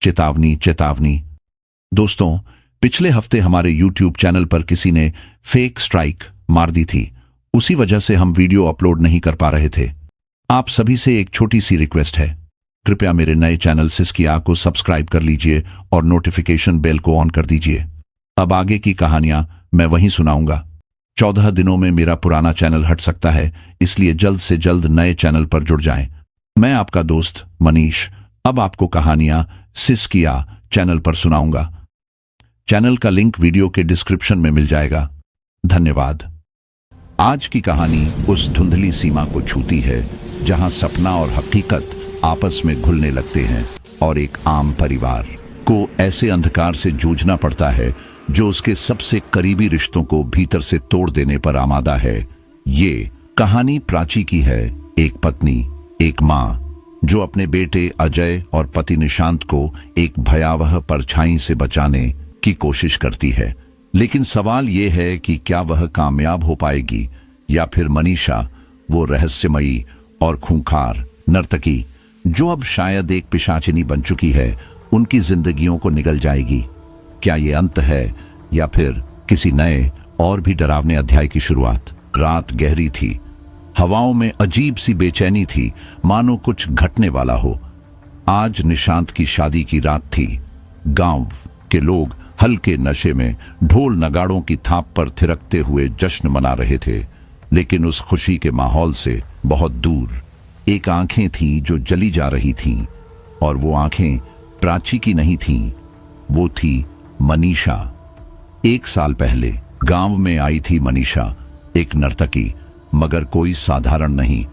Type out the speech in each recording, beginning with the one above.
चेतावनी चेतावनी। दोस्तों, पिछले हफ्ते हमारे YouTube चैनल पर किसी ने फेक स्ट्राइक मार दी थी। उसी वजह से हम वीडियो अपलोड नहीं कर पा रहे थे। आप सभी से एक छोटी सी रिक्वेस्ट है, कृपया मेरे नए चैनल सिसकिया को सब्सक्राइब कर लीजिए और नोटिफिकेशन बेल को ऑन कर दीजिए। अब आगे की कहानियां मैं वहीं सुनाऊंगा। 14 दिनों में मेरा पुराना चैनल हट सकता है, इसलिए जल्द से जल्द नए चैनल पर जुड़ जाएं। मैं आपका दोस्त मनीष अब आपको कहानियां सिसकिया चैनल पर सुनाऊंगा। चैनल का लिंक वीडियो के डिस्क्रिप्शन में मिल जाएगा। धन्यवाद। आज की कहानी उस धुंधली सीमा को छूती है जहां सपना और हकीकत आपस में घुलने लगते हैं और एक आम परिवार को ऐसे अंधकार से जूझना पड़ता है जो उसके सबसे करीबी रिश्तों को भीतर से तोड़ देने पर आमादा है। ये कहानी प्राची की है। एक पत्नी, एक माँ जो अपने बेटे अजय और पति निशांत को एक भयावह परछाई से बचाने की कोशिश करती है। लेकिन सवाल ये है कि क्या वह कामयाब हो पाएगी या फिर मनीषा, वो रहस्यमयी और खूंखार नर्तकी जो अब शायद एक पिशाचिनी बन चुकी है, उनकी जिंदगियों को निगल जाएगी। क्या ये अंत है या फिर किसी नए और भी डरावने अध्याय की शुरुआत? रात गहरी थी, हवाओं में अजीब सी बेचैनी थी, मानो कुछ घटने वाला हो। आज निशांत की शादी की रात थी। गांव के लोग हल्के नशे में ढोल नगाड़ों की थाप पर थिरकते हुए जश्न मना रहे थे, लेकिन उस खुशी के माहौल से बहुत दूर एक आंखें थीं जो जली जा रही थीं, और वो आंखें प्राची की नहीं थीं, वो थी मनीषा। 1 साल पहले गांव में आई थी मनीषा, एक नर्तकी, मगर कोई साधारण नहीं।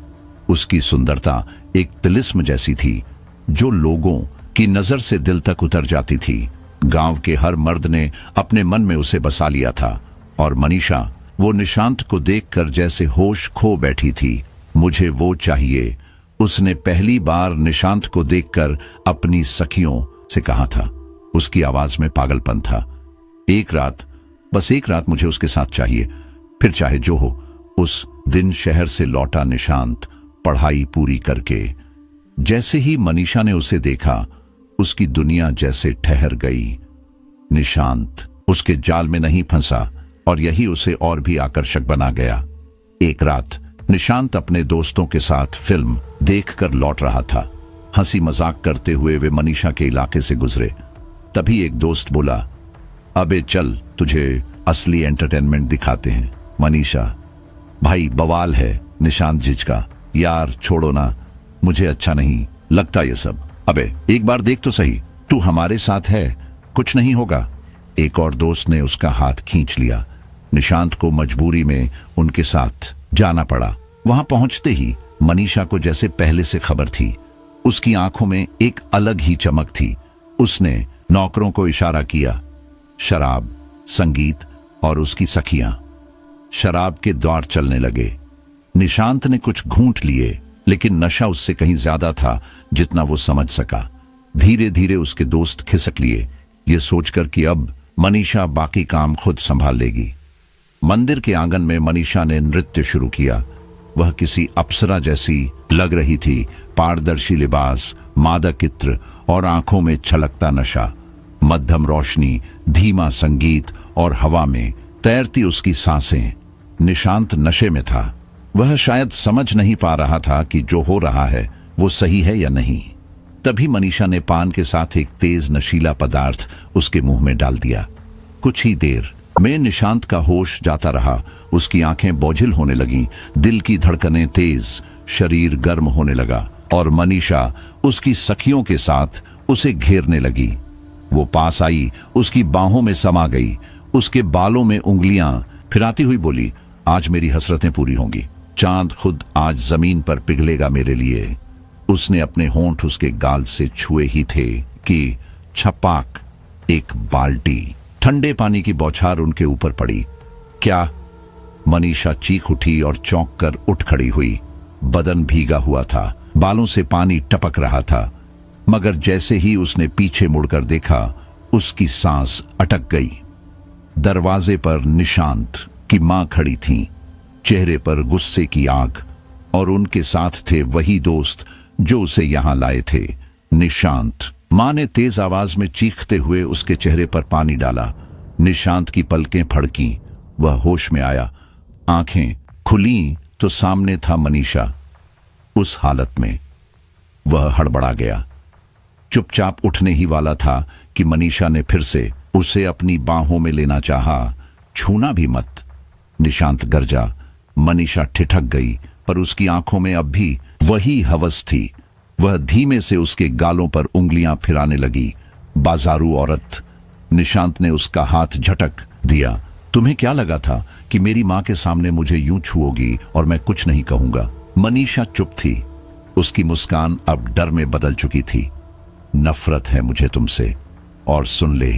उसकी सुंदरता एक तिलिस्म जैसी थी जो लोगों की नजर से दिल तक उतर जाती थी। गांव के हर मर्द ने अपने मन में उसे बसा लिया था, और मनीषा वो निशांत को देखकर जैसे होश खो बैठी थी। मुझे वो चाहिए, उसने पहली बार निशांत को देखकर अपनी सखियों से कहा था। उसकी आवाज में पागलपन था। एक रात, बस एक रात मुझे उसके साथ चाहिए, फिर चाहे जो हो। उस दिन शहर से लौटा निशांत पढ़ाई पूरी करके। जैसे ही मनीषा ने उसे देखा, उसकी दुनिया जैसे ठहर गई। निशांत उसके जाल में नहीं फंसा, और यही उसे और भी आकर्षक बना गया। एक रात निशांत अपने दोस्तों के साथ फिल्म देखकर लौट रहा था। हंसी मजाक करते हुए वे मनीषा के इलाके से गुजरे। तभी एक दोस्त बोला, अबे चल, तुझे असली एंटरटेनमेंट दिखाते हैं। मनीषा, भाई बवाल है। निशांत झिझका, यार छोड़ो ना, मुझे अच्छा नहीं लगता ये सब। अबे एक बार देख तो सही, तू हमारे साथ है, कुछ नहीं होगा। एक और दोस्त ने उसका हाथ खींच लिया। निशांत को मजबूरी में उनके साथ जाना पड़ा। वहां पहुंचते ही मनीषा को जैसे पहले से खबर थी। उसकी आंखों में एक अलग ही चमक थी। उसने नौकरों को इशारा किया। शराब, संगीत और उसकी सखियां। शराब के द्वार चलने लगे। निशांत ने कुछ घूंट लिए, लेकिन नशा उससे कहीं ज्यादा था जितना वो समझ सका। धीरे धीरे उसके दोस्त खिसक लिए, ये सोचकर कि अब मनीषा बाकी काम खुद संभाल लेगी। मंदिर के आंगन में मनीषा ने नृत्य शुरू किया। वह किसी अप्सरा जैसी लग रही थी। पारदर्शी लिबास, मादक इत्र और आंखों में छलकता नशा। मध्यम रोशनी, धीमा संगीत और हवा में तैरती उसकी सांसें। निशांत नशे में था। वह शायद समझ नहीं पा रहा था कि जो हो रहा है वो सही है या नहीं। तभी मनीषा ने पान के साथ एक तेज नशीला पदार्थ उसके मुंह में डाल दिया। कुछ ही देर में निशांत का होश जाता रहा। उसकी आंखें बोझिल होने लगीं, दिल की धड़कनें तेज, शरीर गर्म होने लगा, और मनीषा उसकी सखियों के साथ उसे घेरने लगी। वो पास आई, उसकी बाहों में समा गई, उसके बालों में उंगलियां फिराती हुई बोली, आज मेरी हसरतें पूरी होंगी। चांद खुद आज जमीन पर पिघलेगा मेरे लिए। उसने अपने होंठ उसके गाल से छुए ही थे कि छपाक, एक बाल्टी ठंडे पानी की बौछार उनके ऊपर पड़ी। क्या? मनीषा चीख उठी और चौंक कर उठ खड़ी हुई। बदन भीगा हुआ था, बालों से पानी टपक रहा था, मगर जैसे ही उसने पीछे मुड़कर देखा, उसकी सांस अटक गई। दरवाजे पर निशांत की मां खड़ी थी, चेहरे पर गुस्से की आग, और उनके साथ थे वही दोस्त जो उसे यहां लाए थे। निशांत मां ने तेज आवाज में चीखते हुए उसके चेहरे पर पानी डाला। निशांत की पलकें फड़कीं। वह होश में आया। आंखें खुली तो सामने था मनीषा। उस हालत में वह हड़बड़ा गया। चुपचाप उठने ही वाला था कि मनीषा ने फिर से उसे अपनी बाहों में लेना चाहा। छूना भी मत। निशांत गरजा। मनीषा ठिठक गई, पर उसकी आंखों में अब भी वही हवस थी। वह धीमे से उसके गालों पर उंगलियां फिराने लगी। बाजारू औरत। निशांत ने उसका हाथ झटक दिया। तुम्हें क्या लगा था कि मेरी मां के सामने मुझे यूं छुओगी और मैं कुछ नहीं कहूंगा? मनीषा चुप थी। उसकी मुस्कान अब डर में बदल चुकी थी। नफरत है मुझे तुमसे, और सुन ले,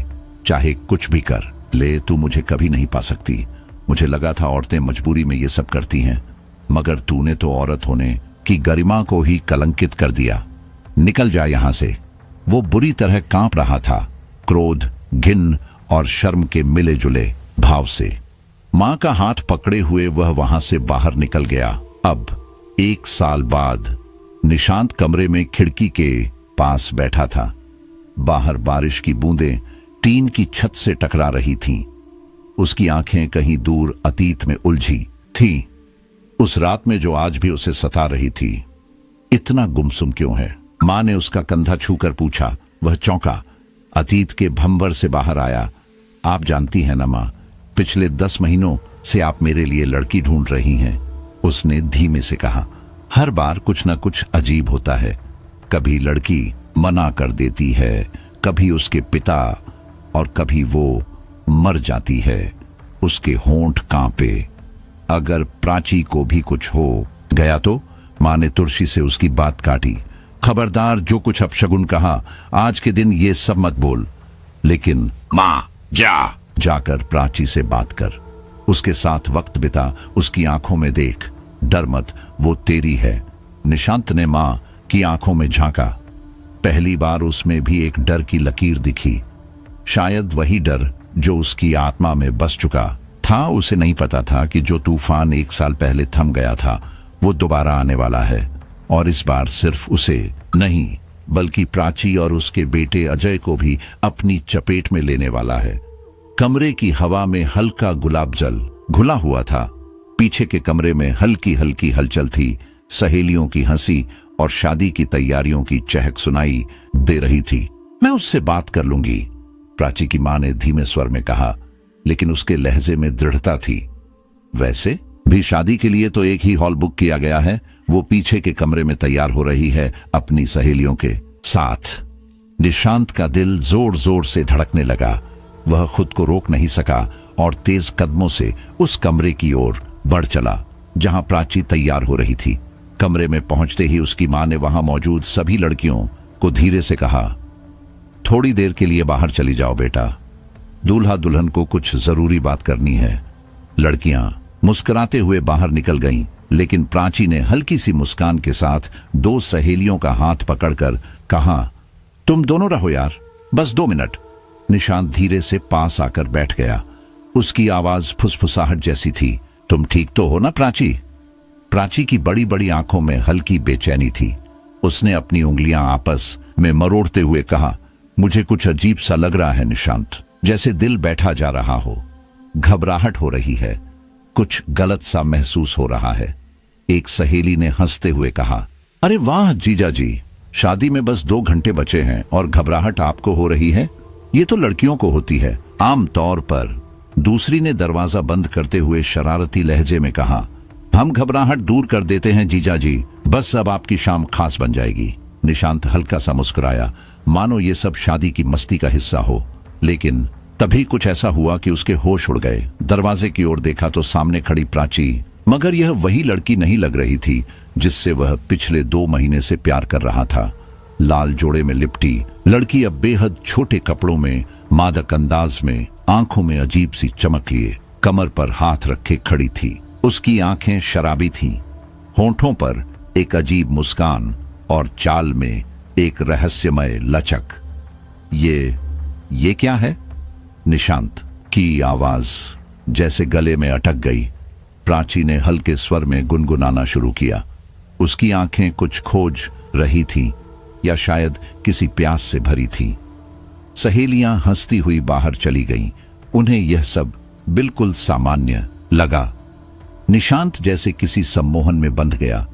चाहे कुछ भी कर ले, तू मुझे कभी नहीं पा सकती। मुझे लगा था औरतें मजबूरी में ये सब करती हैं, मगर तूने तो औरत होने की गरिमा को ही कलंकित कर दिया। निकल जा यहां से। वो बुरी तरह कांप रहा था, क्रोध, घिन और शर्म के मिले जुले भाव से। मां का हाथ पकड़े हुए वह वहां से बाहर निकल गया। अब 1 साल बाद निशांत कमरे में खिड़की के पास बैठा था। बाहर बारिश की बूंदें टीन की छत से टकरा रही थीं। उसकी आंखें कहीं दूर अतीत में उलझी थीं। उस रात में जो आज भी उसे सता रही थी। इतना गुमसुम क्यों है? मां ने उसका कंधा छूकर पूछा। वह चौंका। अतीत के भंवर से बाहर आया। आप जानती हैं ना मां, पिछले 10 महीनों से आप मेरे लिए लड़की ढूंढ रही हैं, उसने धीमे से कहा। हर बार कुछ न कुछ अजीब होता है। कभी लड़की मना कर देती है, कभी उसके पिता, और कभी वो मर जाती है। उसके होंठ कांपे। अगर प्राची को भी कुछ हो गया तो? मां ने तुरशी से उसकी बात काटी। खबरदार, जो कुछ अपशगुन कहा, आज के दिन ये सब मत बोल। लेकिन मां, जाकर प्राची से बात कर, उसके साथ वक्त बिता, उसकी आंखों में देख। डर मत, वो तेरी है। निशांत ने मां की आंखों में झांका। पहली बार उसमें भी एक डर की लकीर दिखी। शायद वही डर जो उसकी आत्मा में बस चुका था। उसे नहीं पता था कि जो तूफान 1 साल पहले थम गया था, वो दोबारा आने वाला है, और इस बार सिर्फ उसे नहीं, बल्कि प्राची और उसके बेटे अजय को भी अपनी चपेट में लेने वाला है। कमरे की हवा में हल्का गुलाब जल घुला हुआ था। पीछे के कमरे में हल्की हल्की हलचल थी। सहेलियों की हंसी और शादी की तैयारियों की चहक सुनाई दे रही थी। मैं उससे बात कर लूंगी, प्राची की मां ने धीमे स्वर में कहा, लेकिन उसके लहजे में दृढ़ता थी। वैसे भी शादी के लिए तो एक ही हॉल बुक किया गया है। वो पीछे के कमरे में तैयार हो रही है अपनी सहेलियों के साथ। निशांत का दिल जोर जोर से धड़कने लगा। वह खुद को रोक नहीं सका और तेज कदमों से उस कमरे की ओर बढ़ चला जहां प्राची तैयार हो रही थी। कमरे में पहुंचते ही उसकी मां ने वहां मौजूद सभी लड़कियों को धीरे से कहा, थोड़ी देर के लिए बाहर चली जाओ बेटा, दूल्हा दुल्हन को कुछ जरूरी बात करनी है। लड़कियां मुस्कुराते हुए बाहर निकल गईं, लेकिन प्राची ने हल्की सी मुस्कान के साथ 2 सहेलियों का हाथ पकड़कर कहा, तुम दोनों रहो यार, बस 2 मिनट। निशांत धीरे से पास आकर बैठ गया। उसकी आवाज फुसफुसाहट जैसी थी। तुम ठीक तो हो ना प्राची? प्राची की बड़ी बड़ी आंखों में हल्की बेचैनी थी। उसने अपनी उंगलियां आपस में मरोड़ते हुए कहा, मुझे कुछ अजीब सा लग रहा है निशांत, जैसे दिल बैठा जा रहा हो। घबराहट हो रही है, कुछ गलत सा महसूस हो रहा है। एक सहेली ने हंसते हुए कहा, अरे वाह जीजा जी, शादी में बस 2 घंटे बचे हैं और घबराहट आपको हो रही है? ये तो लड़कियों को होती है आम तौर पर। दूसरी ने दरवाजा बंद करते हुए शरारती लहजे में कहा, हम घबराहट दूर कर देते हैं जीजा जी, बस अब आपकी शाम खास बन जाएगी। निशांत हल्का सा मुस्कुराया, मानो ये सब शादी की मस्ती का हिस्सा हो। लेकिन तभी कुछ ऐसा हुआ कि उसके होश उड़ गए। दरवाजे की ओर देखा तो सामने खड़ी प्राची, मगर यह वही लड़की नहीं लग रही थी जिससे वह पिछले 2 महीने से प्यार कर रहा था। लाल जोड़े में लिपटी लड़की अब बेहद छोटे कपड़ों में, मादक अंदाज में, आंखों में अजीब सी चमक लिए कमर पर हाथ रखे खड़ी थी। उसकी आंखें शराबी थीं, होंठों पर एक अजीब मुस्कान और चाल में एक रहस्यमय लचक। ये क्या है? निशांत की आवाज जैसे गले में अटक गई। प्राची ने हल्के स्वर में गुनगुनाना शुरू किया। उसकी आंखें कुछ खोज रही थीं, या शायद किसी प्यास से भरी थी। सहेलियां हंसती हुई बाहर चली गईं। उन्हें यह सब बिल्कुल सामान्य लगा। निशांत जैसे किसी सम्मोहन में बंध गया।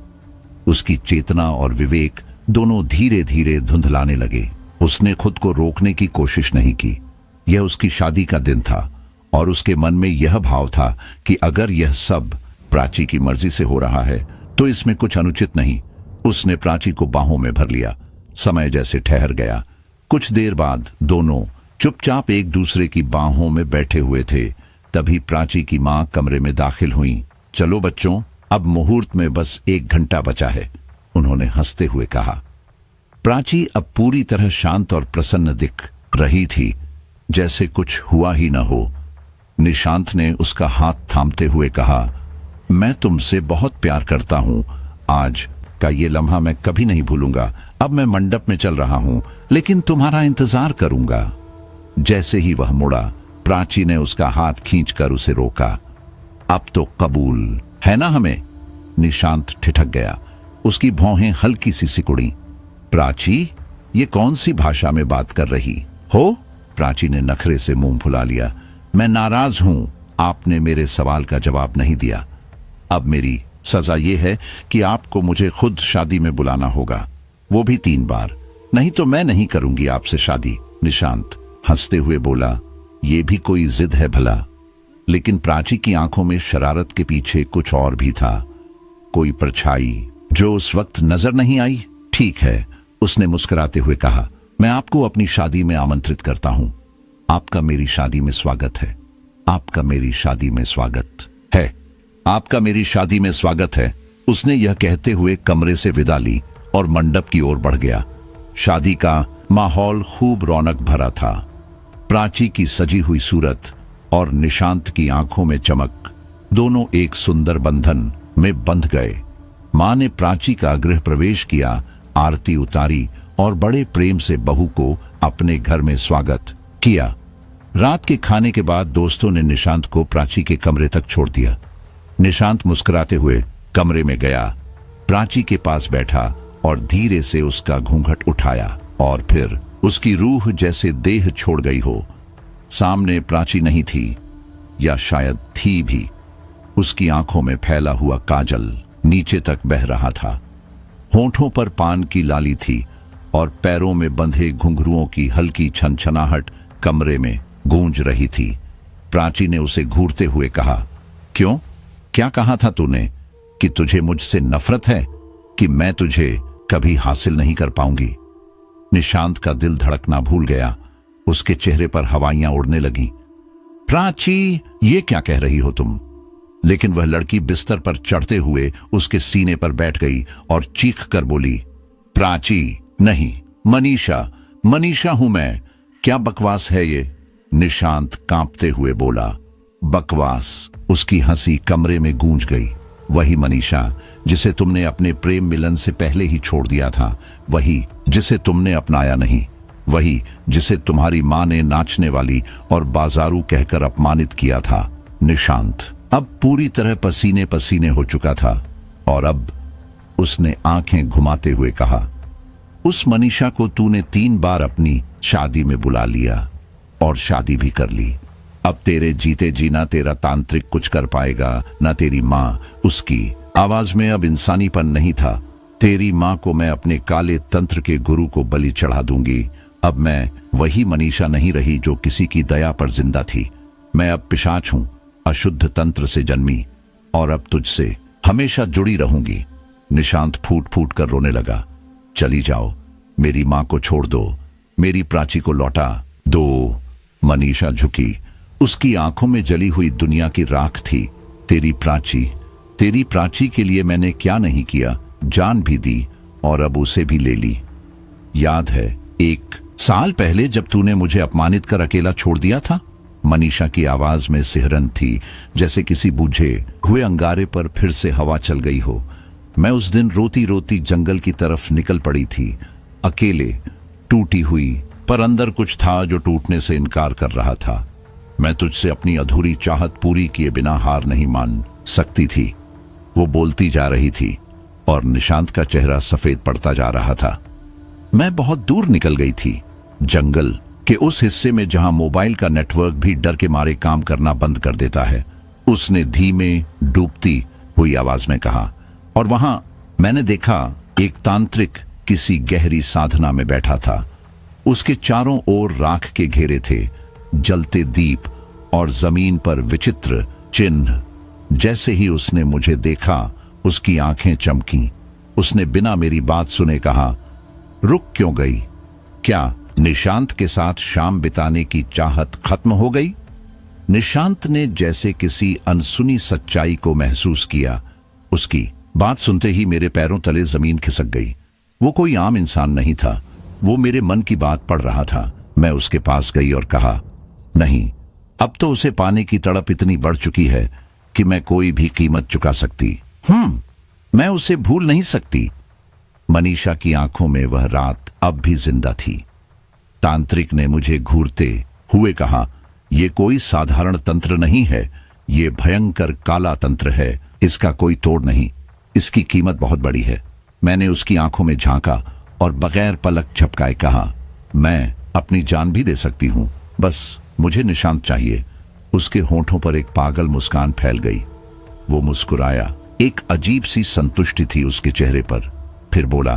उसकी चेतना और विवेक दोनों धीरे धीरे धुंधलाने लगे। उसने खुद को रोकने की कोशिश नहीं की। यह उसकी शादी का दिन था और उसके मन में यह भाव था कि अगर यह सब प्राची की मर्जी से हो रहा है तो इसमें कुछ अनुचित नहीं। उसने प्राची को बाहों में भर लिया। समय जैसे ठहर गया। कुछ देर बाद दोनों चुपचाप एक दूसरे की बाहों में बैठे हुए थे। तभी प्राची की मां कमरे में दाखिल हुई। चलो बच्चों, अब मुहूर्त में बस 1 घंटा बचा है, उन्होंने हंसते हुए कहा। प्राची अब पूरी तरह शांत और प्रसन्न दिख रही थी, जैसे कुछ हुआ ही न हो। निशांत ने उसका हाथ थामते हुए कहा, मैं तुमसे बहुत प्यार करता हूं। आज का ये लम्हा मैं कभी नहीं भूलूंगा। अब मैं मंडप में चल रहा हूं, लेकिन तुम्हारा इंतजार करूंगा। जैसे ही वह मुड़ा, प्राची ने उसका हाथ खींचकर उसे रोका। अब तो कबूल है ना हमें? निशांत ठिठक गया। उसकी भौहें हल्की सी सिकुड़ी। प्राची, ये कौन सी भाषा में बात कर रही हो? प्राची ने नखरे से मुंह फुला लिया। मैं नाराज हूं, आपने मेरे सवाल का जवाब नहीं दिया। अब मेरी सजा यह है कि आपको मुझे खुद शादी में बुलाना होगा, वो भी 3 बार। नहीं तो मैं नहीं करूंगी आपसे शादी। निशांत हंसते हुए बोला, ये भी कोई जिद है भला? लेकिन प्राची की आंखों में शरारत के पीछे कुछ और भी था, कोई परछाई जो उस वक्त नजर नहीं आई। ठीक है, उसने मुस्कुराते हुए कहा, मैं आपको अपनी शादी में आमंत्रित करता हूं। आपका मेरी शादी में स्वागत है। आपका मेरी शादी में स्वागत है। आपका मेरी शादी में स्वागत है। उसने यह कहते हुए कमरे से विदा ली और मंडप की ओर बढ़ गया। शादी का माहौल खूब रौनक भरा था। प्राची की सजी हुई सूरत और निशांत की आंखों में चमक, दोनों एक सुंदर बंधन में बंध गए। मां ने प्राची का गृह प्रवेश किया, आरती उतारी और बड़े प्रेम से बहू को अपने घर में स्वागत किया। रात के खाने के बाद दोस्तों ने निशांत को प्राची के कमरे तक छोड़ दिया। निशांत मुस्कुराते हुए कमरे में गया, प्राची के पास बैठा और धीरे से उसका घूंघट उठाया और फिर उसकी रूह जैसे देह छोड़ गई हो। सामने प्राची नहीं थी, या शायद थी भी। उसकी आंखों में फैला हुआ काजल नीचे तक बह रहा था। होंठों पर पान की लाली थी और पैरों में बंधे घुंघरुओं की हल्की छनछनाहट कमरे में गूंज रही थी। प्राची ने उसे घूरते हुए कहा, क्यों? क्या कहा था तूने? कि तुझे मुझसे नफरत है, कि मैं तुझे कभी हासिल नहीं कर पाऊंगी? निशांत का दिल धड़कना भूल गया। उसके चेहरे पर हवाइयां उड़ने लगीं। प्राची, ये क्या कह रही हो तुम? लेकिन वह लड़की बिस्तर पर चढ़ते हुए उसके सीने पर बैठ गई और चीख कर बोली, प्राची नहीं, मनीषा, मनीषा हूं मैं। क्या बकवास है ये? निशांत कांपते हुए बोला, बकवास? उसकी हंसी कमरे में गूंज गई। वही मनीषा जिसे तुमने अपने प्रेम मिलन से पहले ही छोड़ दिया था, वही जिसे तुमने अपनाया नहीं, वही जिसे तुम्हारी मां ने नाचने वाली और बाजारू कहकर अपमानित किया था। निशांत अब पूरी तरह पसीने पसीने हो चुका था और अब उसने आंखें घुमाते हुए कहा, उस मनीषा को तूने 3 बार अपनी शादी में बुला लिया और शादी भी कर ली। अब तेरे जीते जीना तेरा तांत्रिक कुछ कर पाएगा, ना तेरी मां। उसकी आवाज में अब इंसानीपन नहीं था। तेरी मां को मैं अपने काले तंत्र के गुरु को बलि चढ़ा दूंगी। अब मैं वही मनीषा नहीं रही जो किसी की दया पर जिंदा थी। मैं अब पिशाच हूं, अशुद्ध तंत्र से जन्मी, और अब तुझसे हमेशा जुड़ी रहूंगी। निशांत फूट फूट कर रोने लगा। चली जाओ, मेरी मां को छोड़ दो, मेरी प्राची को लौटा दो। मनीषा झुकी। उसकी आंखों में जली हुई दुनिया की राख थी। तेरी प्राची के लिए मैंने क्या नहीं किया, जान भी दी और अब उसे भी ले ली। याद है 1 साल पहले जब तूने मुझे अपमानित कर अकेला छोड़ दिया था? मनीषा की आवाज में सिहरन थी, जैसे किसी बुझे हुए अंगारे पर फिर से हवा चल गई हो। मैं उस दिन रोती रोती जंगल की तरफ निकल पड़ी थी, अकेले, टूटी हुई, पर अंदर कुछ था जो टूटने से इनकार कर रहा था। मैं तुझसे अपनी अधूरी चाहत पूरी किए बिना हार नहीं मान सकती थी। वो बोलती जा रही थी और निशांत का चेहरा सफेद पड़ता जा रहा था। मैं बहुत दूर निकल गई थी, जंगल के उस हिस्से में जहां मोबाइल का नेटवर्क भी डर के मारे काम करना बंद कर देता है। उसने धीमे डूबती हुई आवाज में कहा, और वहां मैंने देखा एक तांत्रिक किसी गहरी साधना में बैठा था। उसके चारों ओर राख के घेरे थे, जलते दीप और जमीन पर विचित्र चिन्ह। जैसे ही उसने मुझे देखा, उसकी आंखें चमकी। उसने बिना मेरी बात सुने कहा, रुक क्यों गई? क्या निशांत के साथ शाम बिताने की चाहत खत्म हो गई? निशांत ने जैसे किसी अनसुनी सच्चाई को महसूस किया। उसकी बात सुनते ही मेरे पैरों तले जमीन खिसक गई। वो कोई आम इंसान नहीं था, वो मेरे मन की बात पढ़ रहा था। मैं उसके पास गई और कहा, नहीं, अब तो उसे पाने की तड़प इतनी बढ़ चुकी है कि मैं कोई भी कीमत चुका सकती। मैं उसे भूल नहीं सकती। मनीषा की आंखों में वह रात अब भी जिंदा थी। तांत्रिक ने मुझे घूरते हुए कहा, यह कोई साधारण तंत्र नहीं है, ये भयंकर काला तंत्र है। इसका कोई तोड़ नहीं, इसकी कीमत बहुत बड़ी है। मैंने उसकी आंखों में झांका और बगैर पलक झपकाए कहा, मैं अपनी जान भी दे सकती हूं, बस मुझे निशांत चाहिए। उसके होंठों पर एक पागल मुस्कान फैल गई। वो मुस्कुराया, एक अजीब सी संतुष्टि थी उसके चेहरे पर। फिर बोला,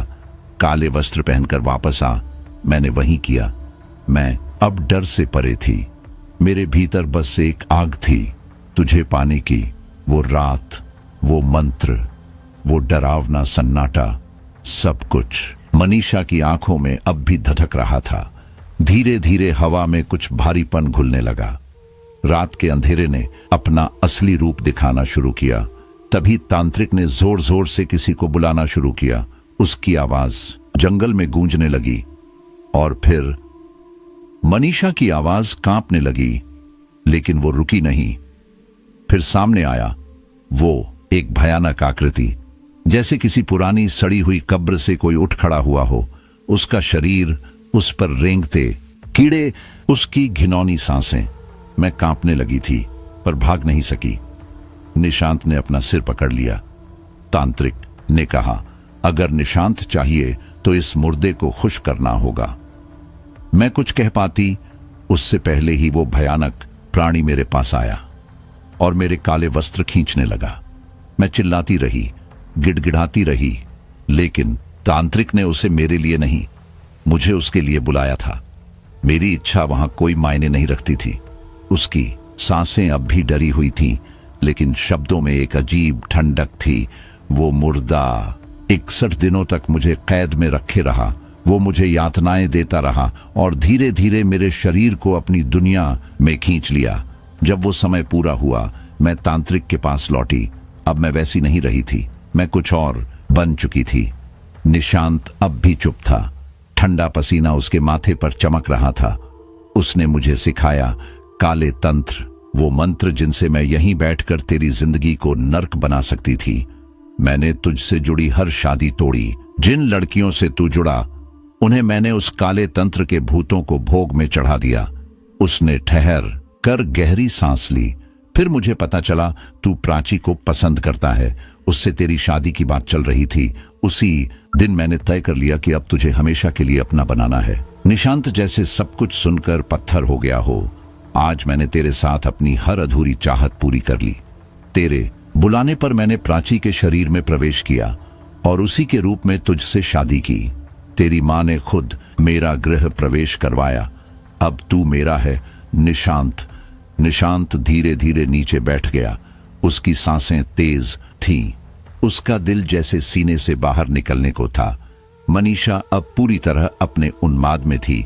काले वस्त्र पहनकर वापस आ। मैंने वही किया। मैं अब डर से परे थी। मेरे भीतर बस एक आग थी, तुझे पाने की। वो रात, वो मंत्र, वो डरावना सन्नाटा, सब कुछ मनीषा की आंखों में अब भी धधक रहा था। धीरे धीरे हवा में कुछ भारीपन घुलने लगा। रात के अंधेरे ने अपना असली रूप दिखाना शुरू किया। तभी तांत्रिक ने जोर जोर से किसी को बुलाना शुरू किया। उसकी आवाज जंगल में गूंजने लगी और फिर मनीषा की आवाज कांपने लगी, लेकिन वो रुकी नहीं। फिर सामने आया वो एक भयानक आकृति, जैसे किसी पुरानी सड़ी हुई कब्र से कोई उठ खड़ा हुआ हो। उसका शरीर उस पर रेंगते कीड़े, उसकी घिनौनी सांसें। मैं कांपने लगी थी पर भाग नहीं सकी। निशांत ने अपना सिर पकड़ लिया। तांत्रिक ने कहा, अगर निशांत चाहिए तो इस मुर्दे को खुश करना होगा। मैं कुछ कह पाती उससे पहले ही वो भयानक प्राणी मेरे पास आया और मेरे काले वस्त्र खींचने लगा। मैं चिल्लाती रही, गिड़गिड़ाती रही, लेकिन तांत्रिक ने उसे मेरे लिए नहीं, मुझे उसके लिए बुलाया था। मेरी इच्छा वहां कोई मायने नहीं रखती थी। उसकी सांसें अब भी डरी हुई थीं, लेकिन शब्दों में एक अजीब ठंडक थी। वो मुर्दा 61 दिनों तक मुझे कैद में रखे रहा। वो मुझे यातनाएं देता रहा और धीरे धीरे मेरे शरीर को अपनी दुनिया में खींच लिया। जब वो समय पूरा हुआ, मैं तांत्रिक के पास लौटी। अब मैं वैसी नहीं रही थी, मैं कुछ और बन चुकी थी। निशांत अब भी चुप था। ठंडा पसीना उसके माथे पर चमक रहा था। उसने मुझे सिखाया काले तंत्र, वो मंत्र जिनसे मैं यहीं बैठकर तेरी जिंदगी को नर्क बना सकती थी। मैंने तुझसे जुड़ी हर शादी तोड़ी। जिन लड़कियों से तू जुड़ा, उन्हें मैंने उस काले तंत्र के भूतों को भोग में चढ़ा दिया। उसने ठहर कर गहरी सांस ली। फिर मुझे पता चला तू प्राची को पसंद करता है, उससे तेरी शादी की बात चल रही थी। उसी दिन मैंने तय कर लिया कि अब तुझे हमेशा के लिए अपना बनाना है। निशांत जैसे सब कुछ सुनकर पत्थर हो गया हो। आज मैंने तेरे साथ अपनी हर अधूरी चाहत पूरी कर ली। तेरे बुलाने पर मैंने प्राची के शरीर में प्रवेश किया और उसी के रूप में तुझसे शादी की। तेरी माँ ने खुद मेरा गृह प्रवेश करवाया। अब तू मेरा है निशांत। निशांत धीरे धीरे नीचे बैठ गया। उसकी सांसें तेज थीं। उसका दिल जैसे सीने से बाहर निकलने को था। मनीषा अब पूरी तरह अपने उन्माद में थी।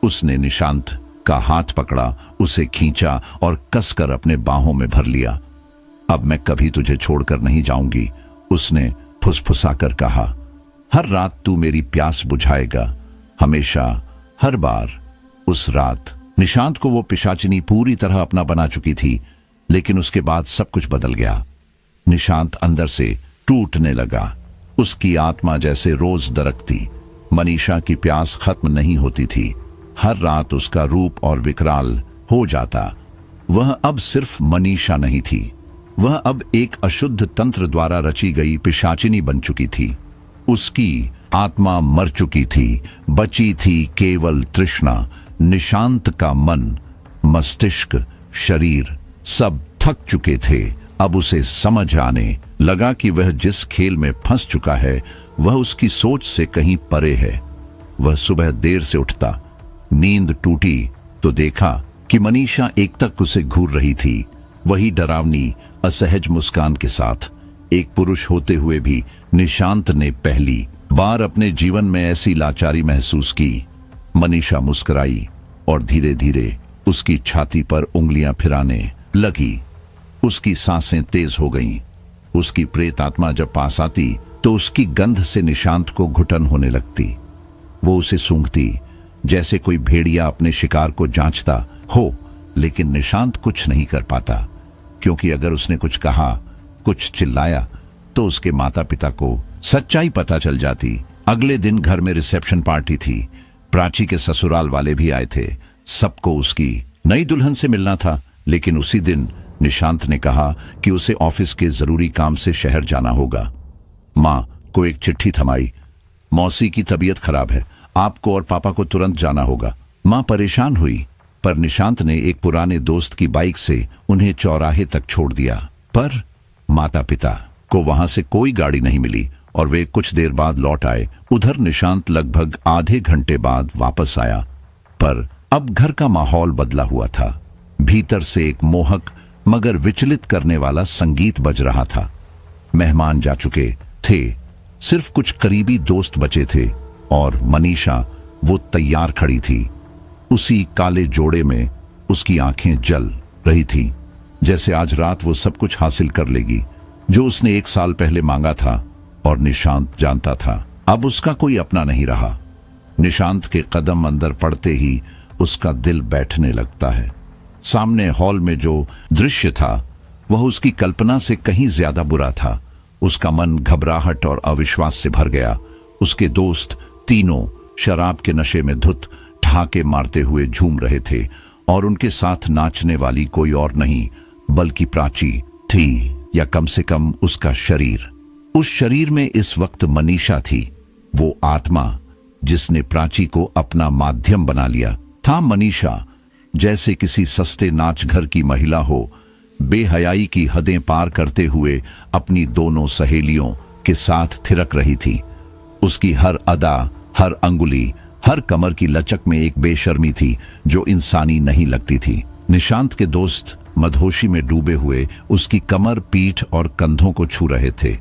उसने निशांत का हाथ पकड़ा, उसे खींचा और कसकर अपने बाहों में भर लिया। अब मैं कभी तुझे छोड़कर नहीं जाऊंगी, उसने फुसफुसाकर कहा। हर रात तू मेरी प्यास बुझाएगा, हमेशा, हर बार। उस रात निशांत को वो पिशाचिनी पूरी तरह अपना बना चुकी थी, लेकिन उसके बाद सब कुछ बदल गया। निशांत अंदर से टूटने लगा। उसकी आत्मा जैसे रोज दरकती। मनीषा की प्यास खत्म नहीं होती थी। हर रात उसका रूप और विकराल हो जाता। वह अब सिर्फ मनीषा नहीं थी, वह अब एक अशुद्ध तंत्र द्वारा रची गई पिशाचिनी बन चुकी थी। उसकी आत्मा मर चुकी थी, बची थी केवल तृष्णा। निशांत का मन, मस्तिष्क, शरीर सब थक चुके थे। अब उसे समझ आने लगा कि वह जिस खेल में फंस चुका है वह उसकी सोच से कहीं परे है। वह सुबह देर से उठता, नींद टूटी तो देखा कि मनीषा एकटक उसे घूर रही थी, वही डरावनी असहज मुस्कान के साथ। एक पुरुष होते हुए भी निशांत ने पहली बार अपने जीवन में ऐसी लाचारी महसूस की। मनीषा मुस्कुराई और धीरे धीरे उसकी छाती पर उंगलियां फिराने लगी। उसकी सांसें तेज हो गईं। उसकी प्रेत आत्मा जब पास आती तो उसकी गंध से निशांत को घुटन होने लगती। वो उसे सूंघती जैसे कोई भेड़िया अपने शिकार को जांचता हो, लेकिन निशांत कुछ नहीं कर पाता, क्योंकि अगर उसने कुछ कहा, कुछ चिल्लाया तो उसके माता पिता को सच्चाई पता चल जाती। अगले दिन घर में रिसेप्शन पार्टी थी। प्राची के ससुराल वाले भी आए थे। सबको उसकी नई दुल्हन से मिलना था, लेकिन उसी दिन निशांत ने कहा कि उसे ऑफिस के जरूरी काम से शहर जाना होगा। मां को एक चिट्ठी थमाई। मौसी की तबीयत खराब है, आपको और पापा को तुरंत जाना होगा। मां परेशान हुई, पर निशांत ने एक पुराने दोस्त की बाइक से उन्हें चौराहे तक छोड़ दिया। पर माता पिता को वहां से कोई गाड़ी नहीं मिली और वे कुछ देर बाद लौट आए। उधर निशांत लगभग आधे घंटे बाद वापस आया, पर अब घर का माहौल बदला हुआ था। भीतर से एक मोहक मगर विचलित करने वाला संगीत बज रहा था। मेहमान जा चुके थे, सिर्फ कुछ करीबी दोस्त बचे थे और मनीषा वो तैयार खड़ी थी। उसी काले जोड़े में उसकी आंखें जल रही थी, जैसे आज रात वो सब कुछ हासिल कर लेगी जो उसने 1 साल पहले मांगा था। और निशांत जानता था अब उसका कोई अपना नहीं रहा। निशांत के कदम अंदर पड़ते ही उसका दिल बैठने लगता है। सामने हॉल में जो दृश्य था वह उसकी कल्पना से कहीं ज्यादा बुरा था। उसका मन घबराहट और अविश्वास से भर गया। उसके दोस्त तीनों शराब के नशे में धुत ठहाके मारते हुए झूम रहे थे और उनके साथ नाचने वाली कोई और नहीं बल्कि प्राची थी, या कम से कम उसका शरीर। उस शरीर में इस वक्त मनीषा थी, वो आत्मा जिसने प्राची को अपना माध्यम बना लिया था। मनीषा जैसे किसी सस्ते नाच घर की महिला हो, बेहयाई की हदें पार करते हुए अपनी दोनों सहेलियों के साथ थिरक रही थी। उसकी हर अदा, हर अंगुली, हर कमर की लचक में एक बेशर्मी थी जो इंसानी नहीं लगती थी। निशांत के दोस्त मदहोशी में डूबे हुए उसकी कमर, पीठ और कंधों को छू रहे थे।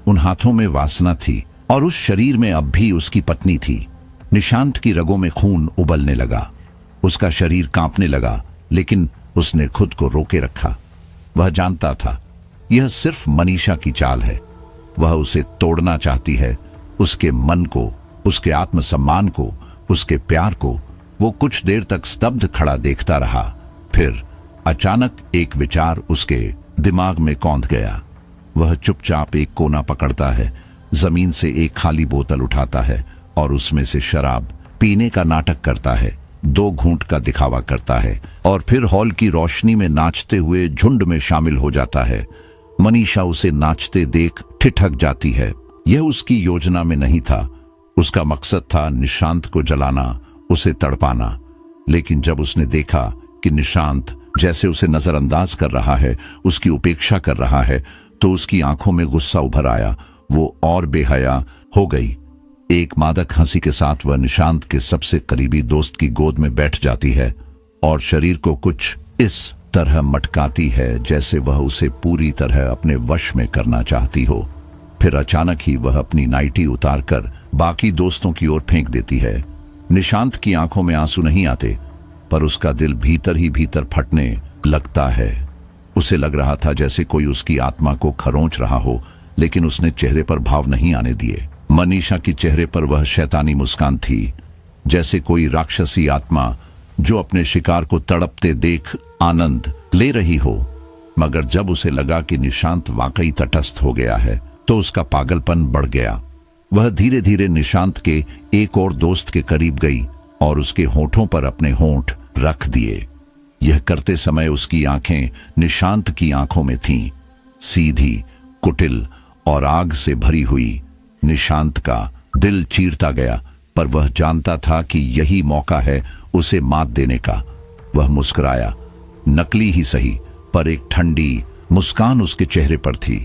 उन हाथों में वासना थी और उस शरीर में अब भी उसकी पत्नी थी। निशांत की रगों में खून उबलने लगा। उसका शरीर कांपने लगा, लेकिन उसने खुद को रोके रखा। वह जानता था यह सिर्फ मनीषा की चाल है। वह उसे तोड़ना चाहती है, उसके मन को, उसके आत्मसम्मान को, उसके प्यार को। वो कुछ देर तक स्तब्ध खड़ा देखता रहा। फिर अचानक एक विचार उसके दिमाग में कौंध गया। वह चुपचाप एक कोना पकड़ता है, जमीन से एक खाली बोतल उठाता है और उसमें से शराब पीने का नाटक करता है। 2 घूंट का दिखावा करता है और फिर हॉल की रोशनी में नाचते हुए झुंड में शामिल हो जाता है। मनीषा उसे नाचते देख ठिठक जाती है। यह उसकी योजना में नहीं था। उसका मकसद था निशांत को जलाना, उसे तड़पाना। लेकिन जब उसने देखा कि निशांत जैसे उसे नजरअंदाज कर रहा है, उसकी उपेक्षा कर रहा है, तो उसकी आंखों में गुस्सा उभर आया। वो और बेहया हो गई। एक मादक हंसी के साथ वह निशांत के सबसे करीबी दोस्त की गोद में बैठ जाती है और शरीर को कुछ इस तरह मटकाती है जैसे वह उसे पूरी तरह अपने वश में करना चाहती हो। फिर अचानक ही वह अपनी नाइटी उतारकर बाकी दोस्तों की ओर फेंक देती है। निशांत की आंखों में आंसू नहीं आते, पर उसका दिल भीतर ही भीतर फटने लगता है। उसे लग रहा था जैसे कोई उसकी आत्मा को खरोंच रहा हो, लेकिन उसने चेहरे पर भाव नहीं आने दिए। मनीषा की चेहरे पर वह शैतानी मुस्कान थी, जैसे कोई राक्षसी आत्मा जो अपने शिकार को तड़पते देख आनंद ले रही हो। मगर जब उसे लगा कि निशांत वाकई तटस्थ हो गया है, तो उसका पागलपन बढ़ गया। वह धीरे धीरे निशांत के एक और दोस्त के करीब गई और उसके होठों पर अपने होंठ रख दिए। यह करते समय उसकी आंखें निशांत की आंखों में थीं, सीधी, कुटिल और आग से भरी हुई। निशांत का दिल चीरता गया, पर वह जानता था कि यही मौका है उसे मात देने का। वह मुस्कुराया, नकली ही सही, पर एक ठंडी मुस्कान उसके चेहरे पर थी।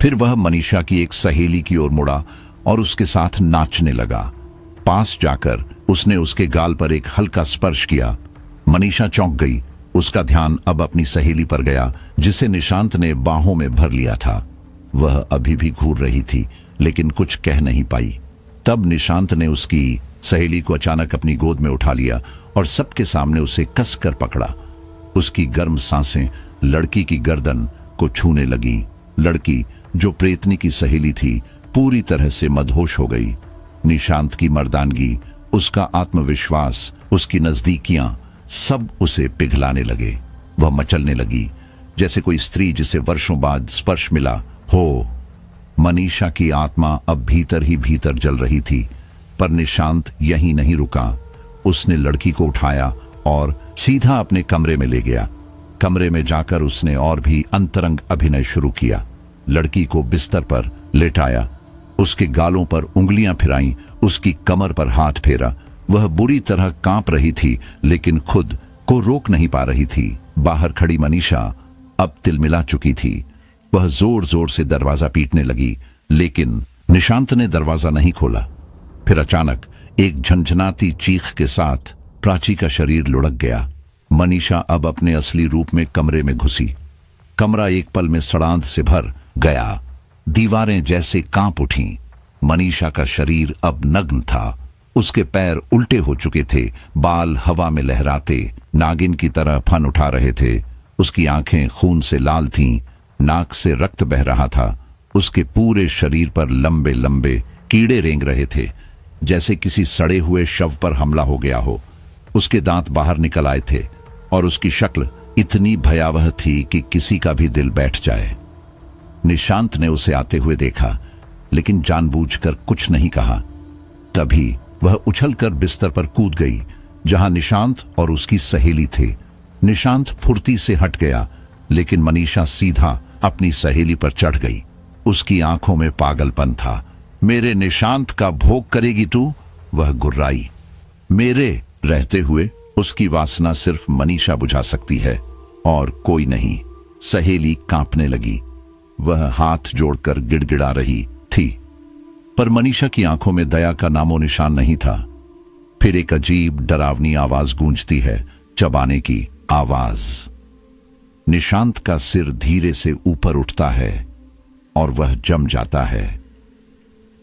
फिर वह मनीषा की एक सहेली की ओर मुड़ा और उसके साथ नाचने लगा। पास जाकर उसने उसके गाल पर एक हल्का स्पर्श किया। मनीषा चौंक गई। उसका ध्यान अब अपनी सहेली पर गया, जिसे निशांत ने बाहों में भर लिया था। वह अभी भी घूर रही थी, लेकिन कुछ कह नहीं पाई। तब निशांत ने उसकी सहेली को अचानक अपनी गोद में उठा लिया और सबके सामने उसे कसकर पकड़ा। उसकी गर्म सांसें लड़की की गर्दन को छूने लगी। लड़की, जो प्रेतनी की सहेली थी, पूरी तरह से मदहोश हो गई। निशांत की मर्दानगी, उसका आत्मविश्वास, उसकी नजदीकियां, सब उसे पिघलाने लगे। वह मचलने लगी, जैसे कोई स्त्री जिसे वर्षों बाद स्पर्श मिला हो। मनीषा की आत्मा अब भीतर ही भीतर जल रही थी, पर निशांत यहीं नहीं रुका। उसने लड़की को उठाया और सीधा अपने कमरे में ले गया। कमरे में जाकर उसने और भी अंतरंग अभिनय शुरू किया। लड़की को बिस्तर पर लेटाया, उसके गालों पर उंगलियां फिराईं, उसकी कमर पर हाथ फेरा। वह बुरी तरह कांप रही थी, लेकिन खुद को रोक नहीं पा रही थी। बाहर खड़ी मनीषा अब तिलमिला चुकी थी। वह जोर जोर से दरवाजा पीटने लगी, लेकिन निशांत ने दरवाजा नहीं खोला। फिर अचानक एक झंझनाती चीख के साथ प्राची का शरीर लुढ़क गया। मनीषा अब अपने असली रूप में कमरे में घुसी। कमरा एक पल में सड़ांध से भर गया। दीवारें जैसे कांप उठीं। मनीषा का शरीर अब नग्न था। उसके पैर उल्टे हो चुके थे, बाल हवा में लहराते नागिन की तरह फन उठा रहे थे। उसकी आंखें खून से लाल थीं, नाक से रक्त बह रहा था। उसके पूरे शरीर पर लंबे लंबे कीड़े रेंग रहे थे, जैसे किसी सड़े हुए शव पर हमला हो गया हो। उसके दांत बाहर निकल आए थे और उसकी शक्ल इतनी भयावह थी कि किसी का भी दिल बैठ जाए। निशांत ने उसे आते हुए देखा, लेकिन जानबूझकर कुछ नहीं कहा। तभी वह उछलकर बिस्तर पर कूद गई, जहां निशांत और उसकी सहेली थे। निशांत फुर्ती से हट गया, लेकिन मनीषा सीधा अपनी सहेली पर चढ़ गई। उसकी आंखों में पागलपन था। मेरे निशांत का भोग करेगी तू? वह गुर्राई। मेरे रहते हुए उसकी वासना सिर्फ मनीषा बुझा सकती है और कोई नहीं। सहेली कांपने लगी। वह हाथ जोड़कर गिड़गिड़ा रही थी, पर मनीषा की आंखों में दया का नामो निशान नहीं था। फिर एक अजीब डरावनी आवाज गूंजती है, चबाने की आवाज। निशांत का सिर धीरे से ऊपर उठता है और वह जम जाता है।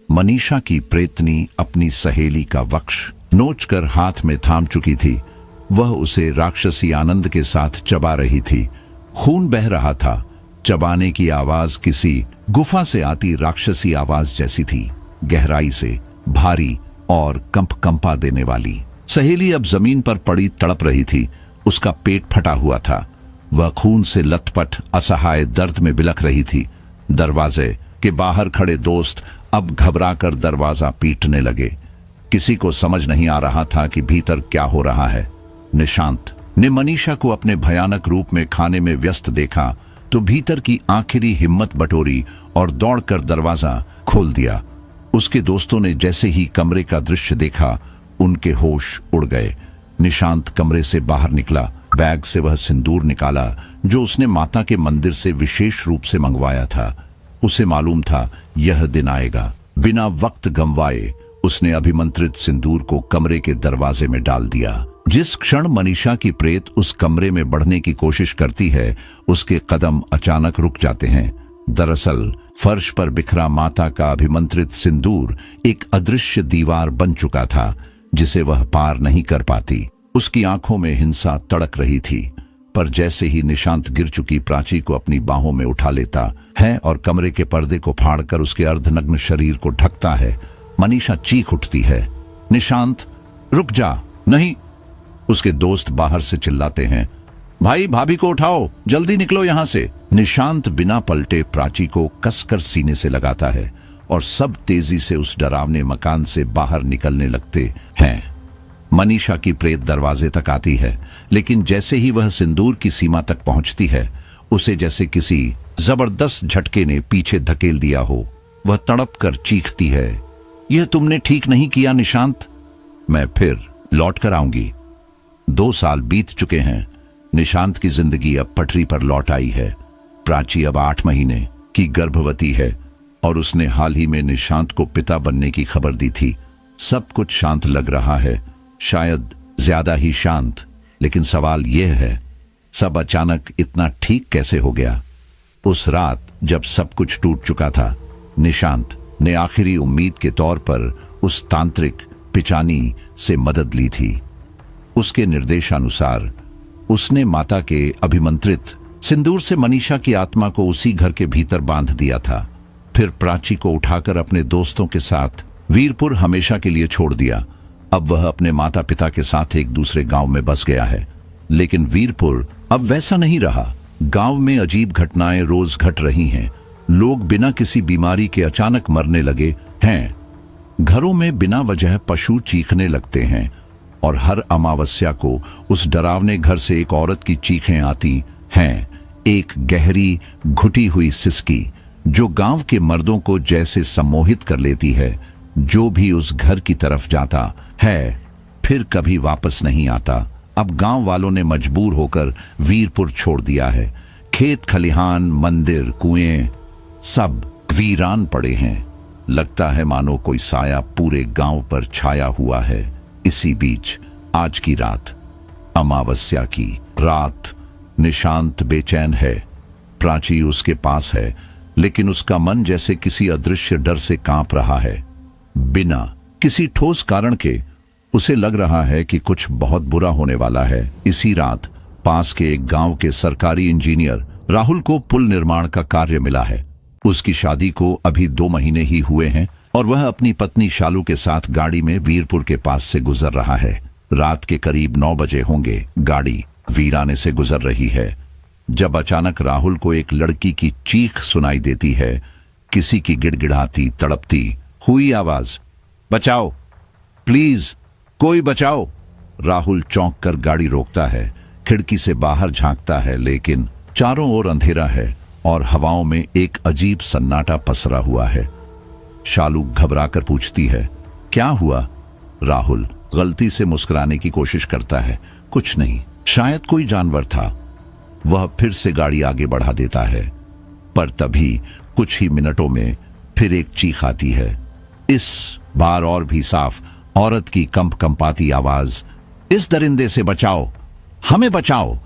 मनीषा की प्रेतनी अपनी सहेली का वक्ष नोचकर हाथ में थाम चुकी थी। वह उसे राक्षसी आनंद के साथ चबा रही थी। खून बह रहा था। चबाने की आवाज किसी गुफा से आती राक्षसी आवाज जैसी थी, गहराई से, भारी और कंपा देने वाली। सहेली अब जमीन पर पड़ी तड़प रही थी। उसका पेट फटा हुआ था। वह खून से लथपथ असहाय दर्द में बिलख रही थी। दरवाजे के बाहर खड़े दोस्त अब घबराकर दरवाजा पीटने लगे। किसी को समझ नहीं आ रहा था कि भीतर क्या हो रहा है। निशांत ने मनीषा को अपने भयानक रूप में खाने में व्यस्त देखा तो भीतर की आखिरी हिम्मत बटोरी और दौड़कर दरवाजा खोल दिया। उसके दोस्तों ने जैसे ही कमरे का दृश्य देखा, उनके होश उड़ गए। निशांत कमरे से बाहर निकला। बैग से वह सिंदूर निकाला जो उसने माता के मंदिर से विशेष रूप से मंगवाया था। उसे मालूम था यह दिन आएगा। बिना वक्त गंवाए उसने अभिमंत्रित सिंदूर को कमरे के दरवाजे में डाल दिया। जिस क्षण मनीषा की प्रेत उस कमरे में बढ़ने की कोशिश करती है, उसके कदम अचानक रुक जाते हैं। दरअसल फर्श पर बिखरा माता का अभिमंत्रित सिंदूर एक अदृश्य दीवार बन चुका था, जिसे वह पार नहीं कर पाती। उसकी आंखों में हिंसा तड़क रही थी, पर जैसे ही निशांत गिर चुकी प्राची को अपनी बाहों में उठा लेता है और कमरे के पर्दे को फाड़कर उसके अर्धनग्न शरीर को ढकता है, मनीषा चीख उठती है, निशांत रुक जा। नहीं। उसके दोस्त बाहर से चिल्लाते हैं, भाई भाभी को उठाओ, जल्दी निकलो यहां से। निशांत बिना पलटे प्राची को कसकर सीने से लगाता है और सब तेजी से उस डरावने मकान से बाहर निकलने लगते हैं। मनीषा की प्रेत दरवाजे तक आती है, लेकिन जैसे ही वह सिंदूर की सीमा तक पहुंचती है, उसे जैसे किसी जबरदस्त झटके ने पीछे धकेल दिया हो। वह तड़प कर चीखती है, यह तुमने ठीक नहीं किया निशांत। मैं फिर लौट कर आऊंगी। 2 साल बीत चुके हैं। निशांत की जिंदगी अब पटरी पर लौट आई है। प्राची अब 8 महीने की गर्भवती है और उसने हाल ही में निशांत को पिता बनने की खबर दी थी। सब कुछ शांत लग रहा है, शायद ज्यादा ही शांत। लेकिन सवाल यह है, सब अचानक इतना ठीक कैसे हो गया? उस रात जब सब कुछ टूट चुका था, निशांत ने आखिरी उम्मीद के तौर पर उस तांत्रिक पिचानी से मदद ली थी। उसके निर्देशानुसार उसने माता के अभिमंत्रित सिंदूर से मनीषा की आत्मा को उसी घर के भीतर बांध दिया था। फिर प्राची को उठाकर अपने दोस्तों के साथ वीरपुर हमेशा के लिए छोड़ दिया। अब वह अपने माता पिता के साथ एक दूसरे गांव में बस गया है। लेकिन वीरपुर अब वैसा नहीं रहा। गांव में अजीब घटनाएं रोज घट रही हैं। लोग बिना किसी बीमारी के अचानक मरने लगे हैं। घरों में बिना वजह पशु चीखने लगते हैं और हर अमावस्या को उस डरावने घर से एक औरत की चीखें आती हैं, एक गहरी घुटी हुई सिसकी जो गांव के मर्दों को जैसे सम्मोहित कर लेती है। जो भी उस घर की तरफ जाता है फिर कभी वापस नहीं आता। अब गांव वालों ने मजबूर होकर वीरपुर छोड़ दिया है। खेत खलिहान, मंदिर, कुएं सब वीरान पड़े हैं। लगता है मानो कोई साया पूरे गांव पर छाया हुआ है। इसी बीच आज की रात, अमावस्या की रात, निशांत बेचैन है। प्राची उसके पास है, लेकिन उसका मन जैसे किसी अदृश्य डर से कांप रहा है। बिना किसी ठोस कारण के उसे लग रहा है कि कुछ बहुत बुरा होने वाला है। इसी रात पास के एक गांव के सरकारी इंजीनियर राहुल को पुल निर्माण का कार्य मिला है। उसकी शादी को अभी 2 महीने ही हुए हैं और वह अपनी पत्नी शालू के साथ गाड़ी में वीरपुर के पास से गुजर रहा है। रात के करीब 9 बजे होंगे। गाड़ी वीराने से गुजर रही है जब अचानक राहुल को एक लड़की की चीख सुनाई देती है। किसी की गिड़गिड़ाती, तड़पती हुई आवाज, बचाओ, प्लीज कोई बचाओ। राहुल चौंक कर गाड़ी रोकता है, खिड़की से बाहर झांकता है, लेकिन चारों ओर अंधेरा है और हवाओं में एक अजीब सन्नाटा पसरा हुआ है। शालू घबराकर पूछती है, क्या हुआ? राहुल गलती से मुस्कुराने की कोशिश करता है, कुछ नहीं, शायद कोई जानवर था। वह फिर से गाड़ी आगे बढ़ा देता है, पर तभी कुछ ही मिनटों में फिर एक चीख आती है। इस बार और भी साफ, औरत की कंपाती आवाज, इस दरिंदे से बचाओ, हमें बचाओ।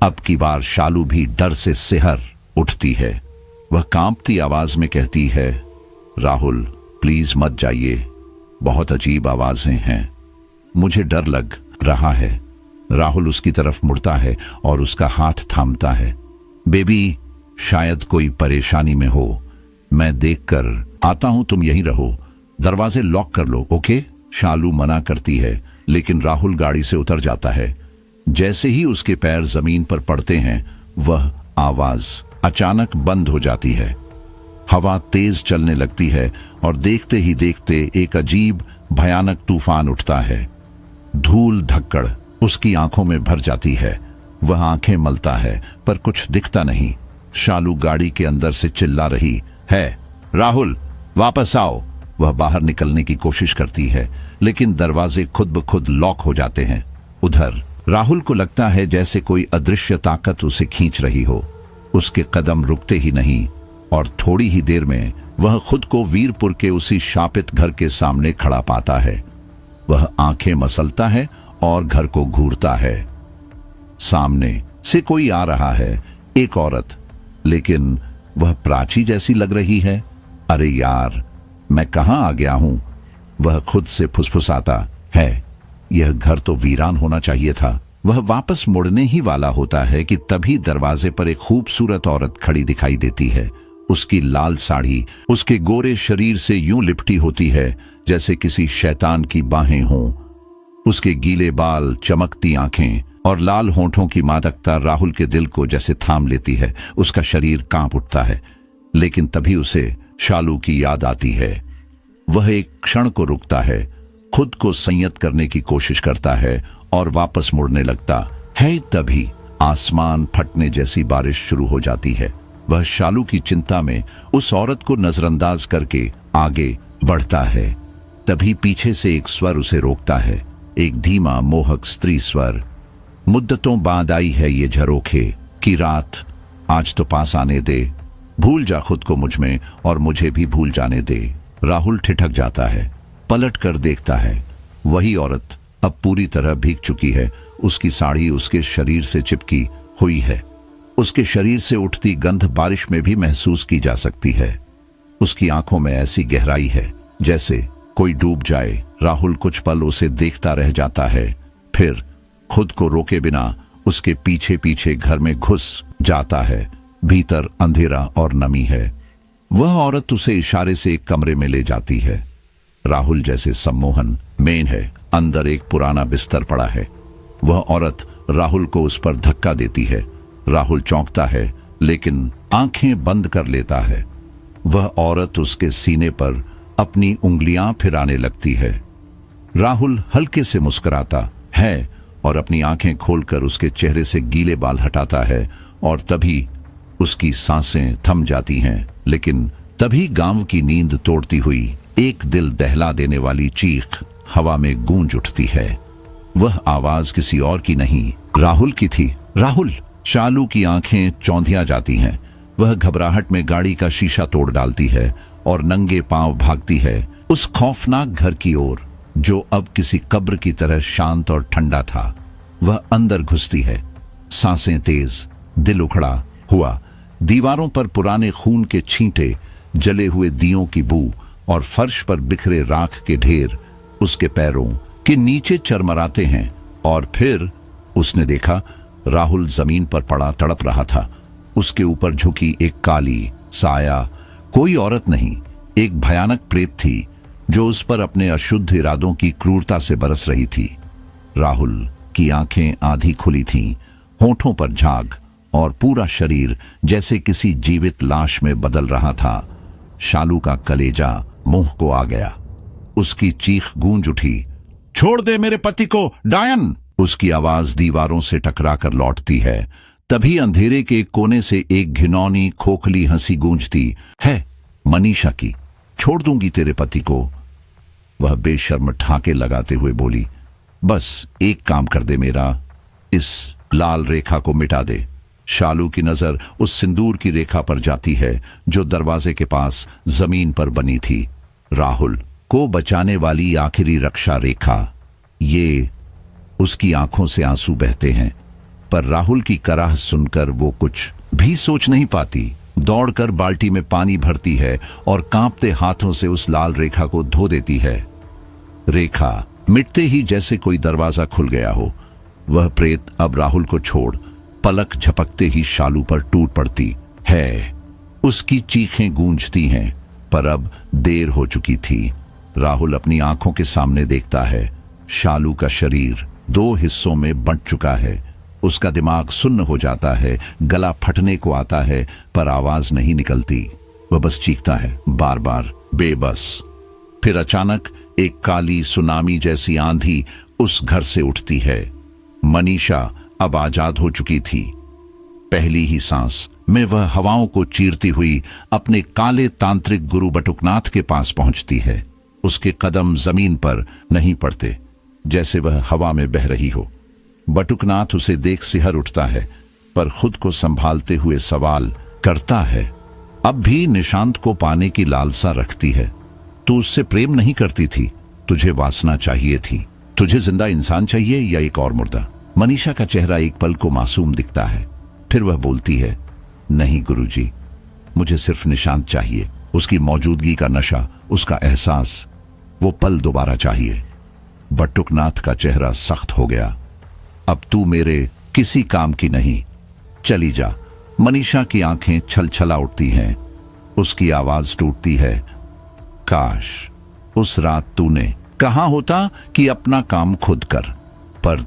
अब की बार शालू भी डर से सिहर उठती है। वह कांपती आवाज में कहती है, राहुल प्लीज मत जाइए, बहुत अजीब आवाजें हैं, मुझे डर लग रहा है। राहुल उसकी तरफ मुड़ता है और उसका हाथ थामता है। बेबी, शायद कोई परेशानी में हो, मैं देखकर आता हूं, तुम यहीं रहो, दरवाजे लॉक कर लो, ओके? शालू मना करती है, लेकिन राहुल गाड़ी से उतर जाता है। जैसे ही उसके पैर जमीन पर पड़ते हैं, वह आवाज अचानक बंद हो जाती है। हवा तेज चलने लगती है और देखते ही देखते एक अजीब भयानक तूफान उठता है। धूल धक्कड़ उसकी आंखों में भर जाती है। वह आंखें मलता है पर कुछ दिखता नहीं। शालू गाड़ी के अंदर से चिल्ला रही है, राहुल वापस आओ। वह बाहर निकलने की कोशिश करती है, लेकिन दरवाजे खुद ब खुद लॉक हो जाते हैं। उधर राहुल को लगता है जैसे कोई अदृश्य ताकत उसे खींच रही हो। उसके कदम रुकते ही नहीं और थोड़ी ही देर में वह खुद को वीरपुर के उसी शापित घर के सामने खड़ा पाता है। वह आंखें मसलता है और घर को घूरता है। सामने से कोई आ रहा है, एक औरत, लेकिन वह प्राची जैसी लग रही है। अरे यार, मैं कहां आ गया हूं? वह खुद से फुसफुसाता है। यह घर तो वीरान होना चाहिए था। वह वापस मुड़ने ही वाला होता है कि तभी दरवाजे पर एक खूबसूरत औरत खड़ी दिखाई देती है। उसकी लाल साड़ी उसके गोरे शरीर से यूं लिपटी होती है जैसे किसी शैतान की बाहें हों। उसके गीले बाल, चमकती आंखें और लाल होंठों की मादकता राहुल के दिल को जैसे थाम लेती है। उसका शरीर कांप उठता है, लेकिन तभी उसे शालू की याद आती है। वह एक क्षण को रुकता है, खुद को संयत करने की कोशिश करता है और वापस मुड़ने लगता है। तभी आसमान फटने जैसी बारिश शुरू हो जाती है। वह शालू की चिंता में उस औरत को नजरअंदाज करके आगे बढ़ता है। तभी पीछे से एक स्वर उसे रोकता है, एक धीमा मोहक स्त्री स्वर। मुद्दतों बाद आई है ये झरोखे की रात, आज तो पास आने दे, भूल जा खुद को मुझ में और मुझे भी भूल जाने दे। राहुल ठिठक जाता है, पलट कर देखता है। वही औरत अब पूरी तरह भीग चुकी है, उसकी साड़ी उसके शरीर से चिपकी हुई है। उसके शरीर से उठती गंध बारिश में भी महसूस की जा सकती है। उसकी आंखों में ऐसी गहराई है जैसे कोई डूब जाए। राहुल कुछ पल उसे देखता रह जाता है, फिर खुद को रोके बिना उसके पीछे पीछे घर में घुस जाता है। भीतर अंधेरा और नमी है। वह औरत उसे इशारे से एक कमरे में ले जाती है। राहुल जैसे सम्मोहन मेन है, अंदर एक पुराना बिस्तर पड़ा है। वह औरत राहुल को उस पर धक्का देती है। राहुल चौंकता है लेकिन आंखें बंद कर लेता है। वह औरत उसके सीने पर अपनी उंगलियां फिराने लगती है। राहुल हल्के से मुस्कुराता है और अपनी आंखें खोलकर उसके चेहरे से गीले बाल हटाता है और तभी उसकी सांसें थम जाती हैं। लेकिन तभी गांव की नींद तोड़ती हुई एक दिल दहला देने वाली चीख हवा में गूंज उठती है। वह आवाज किसी और की नहीं, राहुल की थी। राहुल! शालू की आंखें चौंधिया जाती हैं। वह घबराहट में गाड़ी का शीशा तोड़ डालती है और नंगे पांव भागती है उस खौफनाक घर की ओर जो अब किसी कब्र की तरह शांत और ठंडा था। वह अंदर घुसती है, सांसें तेज, दिल उखड़ा हुआ। दीवारों पर पुराने खून के छींटे, जले हुए दियों की बू और फर्श पर बिखरे राख के ढेर उसके पैरों के नीचे चरमराते हैं। और फिर उसने देखा राहुल जमीन पर पड़ा तड़प रहा था। उसके ऊपर झुकी एक काली साया, कोई औरत नहीं, एक भयानक प्रेत थी जो उस पर अपने अशुद्ध इरादों की क्रूरता से बरस रही थी। राहुल की आंखें आधी खुली थीं, होठों पर झाग और पूरा शरीर जैसे किसी जीवित लाश में बदल रहा था। शालू का कलेजा मुंह को आ गया। उसकी चीख गूंज उठी, छोड़ दे मेरे पति को डायन! उसकी आवाज दीवारों से टकराकर लौटती है। तभी अंधेरे के कोने से एक घिनौनी खोखली हंसी गूंजती है, मनीषा की। छोड़ दूंगी तेरे पति को। वह बेशर्म ठाके लगाते हुए बोली, बस एक काम कर दे मेरा, इस लाल रेखा को मिटा दे। शालू की नजर उस सिंदूर की रेखा पर जाती है जो दरवाजे के पास जमीन पर बनी थी। राहुल को बचाने वाली आखिरी रक्षा रेखा। ये उसकी आंखों से आंसू बहते हैं, पर राहुल की कराह सुनकर वो कुछ भी सोच नहीं पाती। दौड़कर बाल्टी में पानी भरती है और कांपते हाथों से उस लाल रेखा को धो देती है। रेखा मिटते ही जैसे कोई दरवाजा खुल गया हो। वह प्रेत अब राहुल को छोड़ पलक झपकते ही शालू पर टूट पड़ती है। उसकी चीखें गूंजती हैं, पर अब देर हो चुकी थी। राहुल अपनी आंखों के सामने देखता है, शालू का शरीर 2 हिस्सों में बंट चुका है। उसका दिमाग सुन्न हो जाता है, गला फटने को आता है, पर आवाज नहीं निकलती। वह बस चीखता है, बार बार, बेबस। फिर अचानक एक काली सुनामी जैसी आंधी उस घर से उठती है। मनीषा अब आजाद हो चुकी थी। पहली ही सांस में वह हवाओं को चीरती हुई अपने काले तांत्रिक गुरु बटुकनाथ के पास पहुंचती है। उसके कदम जमीन पर नहीं पड़ते, जैसे वह हवा में बह रही हो। बटुकनाथ उसे देख सिहर उठता है, पर खुद को संभालते हुए सवाल करता है, अब भी निशांत को पाने की लालसा रखती है? तू उससे प्रेम नहीं करती थी, तुझे वासना चाहिए थी। तुझे जिंदा इंसान चाहिए या एक और मुर्दा? मनीषा का चेहरा एक पल को मासूम दिखता है, फिर वह बोलती है, नहीं गुरुजी, मुझे सिर्फ निशांत चाहिए। उसकी मौजूदगी का नशा, उसका एहसास, वो पल दोबारा चाहिए। बटुकनाथ का चेहरा सख्त हो गया। अब तू मेरे किसी काम की नहीं, चली जा। मनीषा की आंखें छलछला उठती हैं। उसकी आवाज टूटती है, काश उस रात तूने कहा होता कि अपना काम खुद कर, पर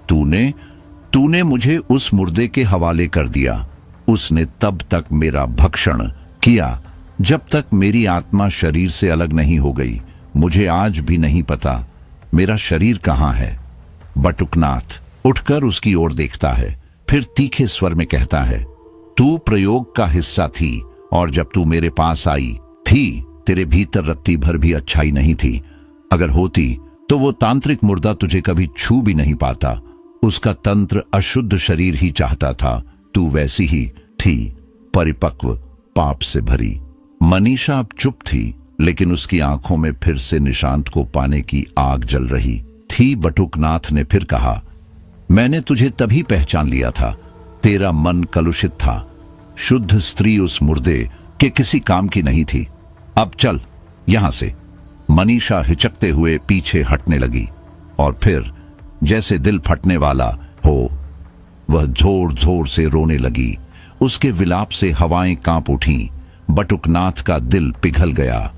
तूने मुझे उस मुर्दे के हवाले कर दिया। उसने तब तक मेरा भक्षण किया जब तक मेरी आत्मा शरीर से अलग नहीं हो गई। मुझे आज भी नहीं पता मेरा शरीर कहाँ है। बटुकनाथ उठकर उसकी ओर देखता है, फिर तीखे स्वर में कहता है, तू प्रयोग का हिस्सा थी, और जब तू मेरे पास आई थी तेरे भीतर रत्ती भर भी अच्छाई नहीं थी। अगर होती तो वो तांत्रिक मुर्दा तुझे कभी छू भी नहीं पाता। उसका तंत्र अशुद्ध शरीर ही चाहता था। तू वैसी ही थी, परिपक्व, पाप से भरी। मनीषा अब चुप थी, लेकिन उसकी आंखों में फिर से निशांत को पाने की आग जल रही थी। बटुकनाथ ने फिर कहा, मैंने तुझे तभी पहचान लिया था। तेरा मन कलुषित था। शुद्ध स्त्री उस मुर्दे के किसी काम की नहीं थी। अब चल यहां से। मनीषा हिचकते हुए पीछे हटने लगी और फिर जैसे दिल फटने वाला हो वह जोर जोर से रोने लगी। उसके विलाप से हवाएं कांप उठीं। बटुकनाथ का दिल पिघल गया।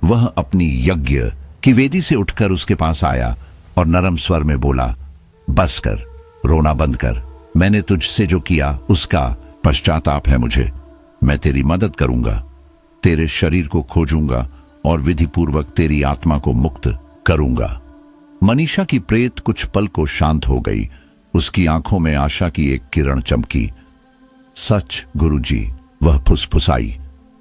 वह अपनी यज्ञ की वेदी से उठकर उसके पास आया और नरम स्वर में बोला, बस कर, रोना बंद कर। मैंने तुझसे जो किया उसका पश्चाताप है मुझे। मैं तेरी मदद करूंगा, तेरे शरीर को खोजूंगा और विधिपूर्वक तेरी आत्मा को मुक्त करूंगा। मनीषा की प्रेत कुछ पल को शांत हो गई। उसकी आंखों में आशा की एक किरण चमकी। सच गुरुजी, वह फुसफुसाई।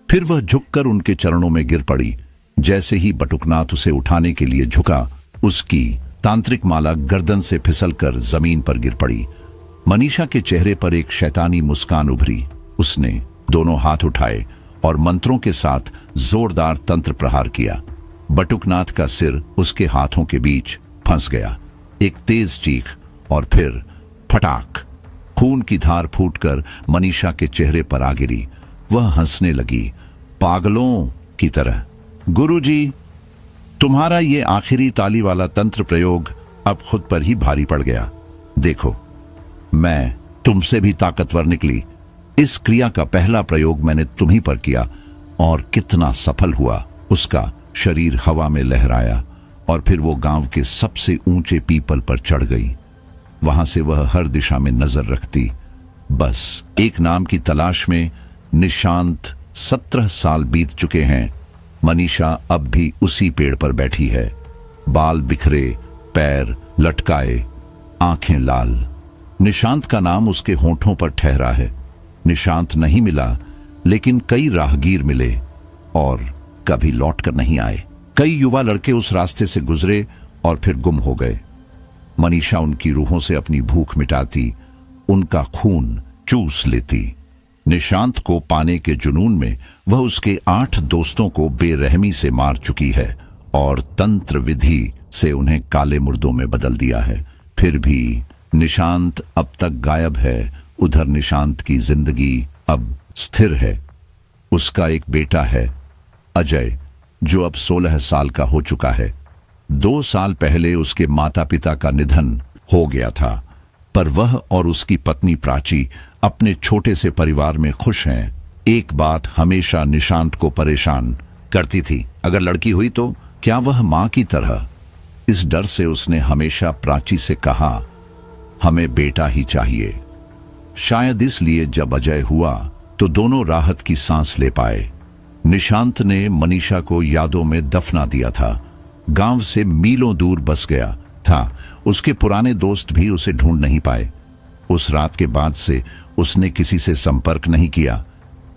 फिर वह झुककर उनके चरणों में गिर पड़ी। जैसे ही बटुकनाथ उसे उठाने के लिए झुका, उसकी तांत्रिक माला गर्दन से फिसलकर जमीन पर गिर पड़ी। मनीषा के चेहरे पर एक शैतानी मुस्कान उभरी। उसने दोनों हाथ उठाए और मंत्रों के साथ जोरदार तंत्र प्रहार किया। बटुकनाथ का सिर उसके हाथों के बीच फंस गया। एक तेज चीख और फिर फटाक, खून की धार फूटकर मनीषा के चेहरे पर आ गिरी। वह हंसने लगी, पागलों की तरह। गुरुजी, तुम्हारा ये आखिरी ताली वाला तंत्र प्रयोग अब खुद पर ही भारी पड़ गया। देखो, मैं तुमसे भी ताकतवर निकली। इस क्रिया का पहला प्रयोग मैंने तुम्ही पर किया और कितना सफल हुआ। उसका शरीर हवा में लहराया और फिर वो गांव के सबसे ऊंचे पीपल पर चढ़ गई। वहां से वह हर दिशा में नजर रखती, बस एक नाम की तलाश में। निशांत 17 साल बीत चुके हैं। मनीषा अब भी उसी पेड़ पर बैठी है, बाल बिखरे, पैर लटकाए, आंखें लाल। निशांत का नाम उसके होंठों पर ठहरा है। निशांत नहीं मिला, लेकिन कई राहगीर मिले और कभी लौटकर नहीं आए। कई युवा लड़के उस रास्ते से गुजरे और फिर गुम हो गए। मनीषा उनकी रूहों से अपनी भूख मिटाती, उनका खून चूस लेती। निशांत को पाने के जुनून में वह उसके 8 दोस्तों को बेरहमी से मार चुकी है और तंत्र विधि से उन्हें काले मुर्दों में बदल दिया है। फिर भी निशांत अब तक गायब है। उधर निशांत की जिंदगी अब स्थिर है। उसका एक बेटा है, अजय, जो अब 16 साल का हो चुका है। 2 साल पहले उसके माता पिता का निधन हो गया था, पर वह और उसकी पत्नी प्राची अपने छोटे से परिवार में खुश हैं। एक बात हमेशा निशांत को परेशान करती थी, अगर लड़की हुई तो क्या वह मां की तरह? इस डर से उसने हमेशा प्राची से कहा, हमें बेटा ही चाहिए। शायद इसलिए जब अजय हुआ तो दोनों राहत की सांस ले पाए। निशांत ने मनीषा को यादों में दफना दिया था। गांव से मीलों दूर बस गया था। उसके पुराने दोस्त भी उसे ढूंढ नहीं पाए। उस रात के बाद से उसने किसी से संपर्क नहीं किया।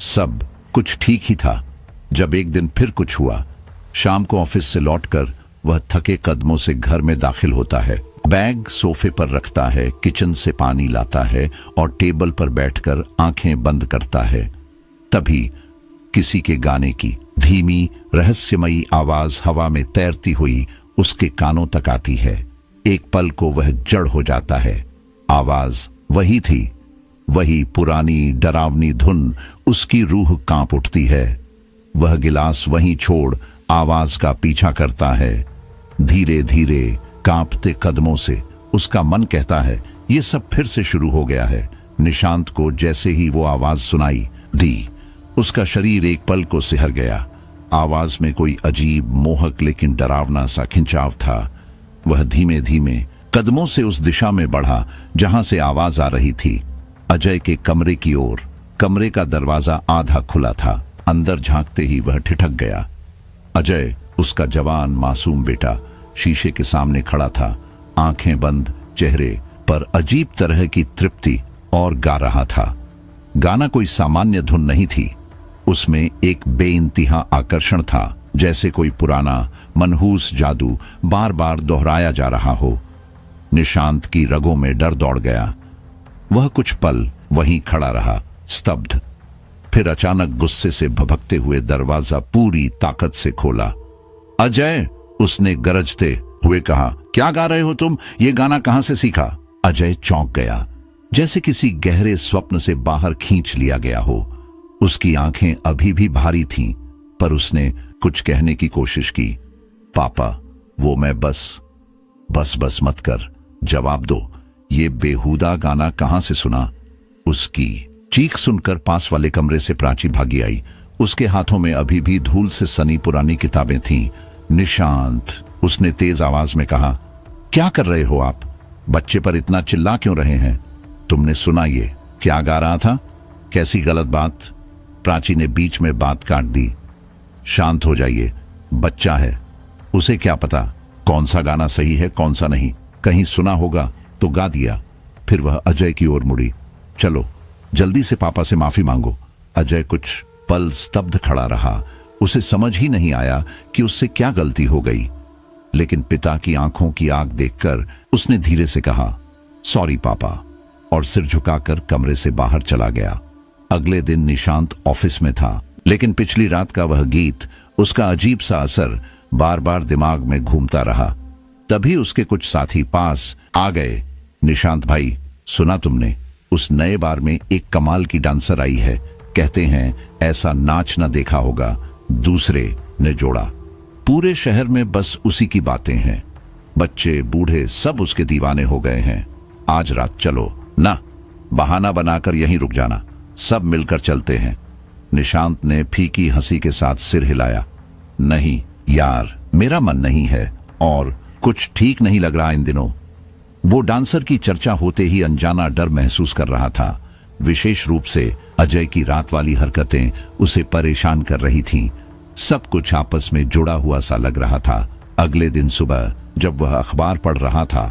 सब कुछ ठीक ही था, जब एक दिन फिर कुछ हुआ। शाम को ऑफिस से लौटकर वह थके कदमों से घर में दाखिल होता है। बैग सोफे पर रखता है, किचन से पानी लाता है और टेबल पर बैठकर आंखें बंद करता है। तभी किसी के गाने की धीमी रहस्यमयी आवाज हवा में तैरती हुई उसके कानों तक आती है। एक पल को वह जड़ हो जाता है। आवाज वही थी, वही पुरानी डरावनी धुन। उसकी रूह कांप उठती है। वह गिलास वहीं छोड़ आवाज का पीछा करता है। धीरे धीरे कांपते कदमों से उसका मन कहता है, ये सब फिर से शुरू हो गया है। निशांत को जैसे ही वो आवाज सुनाई दी, उसका शरीर एक पल को सिहर गया। आवाज में कोई अजीब, मोहक लेकिन डरावना सा खिंचाव था। वह धीमे धीमे कदमों से उस दिशा में बढ़ा जहां से आवाज आ रही थी, अजय के कमरे की ओर। कमरे का दरवाजा आधा खुला था। अंदर झांकते ही वह ठिठक गया। अजय, उसका जवान मासूम बेटा, शीशे के सामने खड़ा था, आंखें बंद, चेहरे पर अजीब तरह की तृप्ति, और गा रहा था। गाना कोई सामान्य धुन नहीं थी, उसमें एक बेइंतहा आकर्षण था। जैसे कोई पुराना मनहूस जादू बार बार दोहराया जा रहा हो। निशांत की रगों में डर दौड़ गया। वह कुछ पल वहीं खड़ा रहा, स्तब्ध। फिर अचानक गुस्से से भभकते हुए दरवाजा पूरी ताकत से खोला। अजय, उसने गरजते हुए कहा, क्या गा रहे हो तुम? ये गाना कहां से सीखा? अजय चौंक गया, जैसे किसी गहरे स्वप्न से बाहर खींच लिया गया हो। उसकी आंखें अभी भी भारी थीं, पर उसने कुछ कहने की कोशिश की। पापा, वो मैं बस मत कर, जवाब दो। ये बेहुदा गाना कहां से सुना? उसकी चीख सुनकर पास वाले कमरे से प्राची भागी आई। उसके हाथों में अभी भी धूल से सनी पुरानी किताबें थीं। निशांत, उसने तेज आवाज में कहा, क्या कर रहे हो आप? बच्चे पर इतना चिल्ला क्यों रहे हैं? तुमने सुना ये क्या गा रहा था? कैसी गलत बात? प्राची ने बीच में बात काट दी। शांत हो जाइए, बच्चा है, उसे क्या पता कौन सा गाना सही है कौन सा नहीं। कहीं सुना होगा तो गा दिया। फिर वह अजय की ओर मुड़ी। चलो जल्दी से पापा से माफी मांगो। अजय कुछ पल स्तब्ध खड़ा रहा। उसे समझ ही नहीं आया कि उससे क्या गलती हो गई, लेकिन पिता की आंखों की आग देखकर उसने धीरे से कहा, सॉरी पापा, और सिर झुकाकर कमरे से बाहर चला गया। अगले दिन निशांत ऑफिस में था, लेकिन पिछली रात का वह गीत, उसका अजीब सा असर बार बार दिमाग में घूमता रहा। तभी उसके कुछ साथी पास आ गए। निशांत भाई, सुना तुमने? उस नए बार में एक कमाल की डांसर आई है, कहते हैं ऐसा नाच ना देखा होगा। दूसरे ने जोड़ा, पूरे शहर में बस उसी की बातें हैं। बच्चे बूढ़े सब उसके दीवाने हो गए हैं। आज रात चलो ना, बहाना बनाकर यहीं रुक जाना, सब मिलकर चलते हैं। निशांत ने फीकी हंसी के साथ सिर हिलाया। नहीं यार, मेरा मन नहीं है और कुछ ठीक नहीं लग रहा इन दिनों। वो डांसर की चर्चा होते ही अनजाना डर महसूस कर रहा था। विशेष रूप से अजय की रात वाली हरकतें उसे परेशान कर रही थीं। सब कुछ आपस में जुड़ा हुआ सा लग रहा था। अगले दिन सुबह जब वह अखबार पढ़ रहा था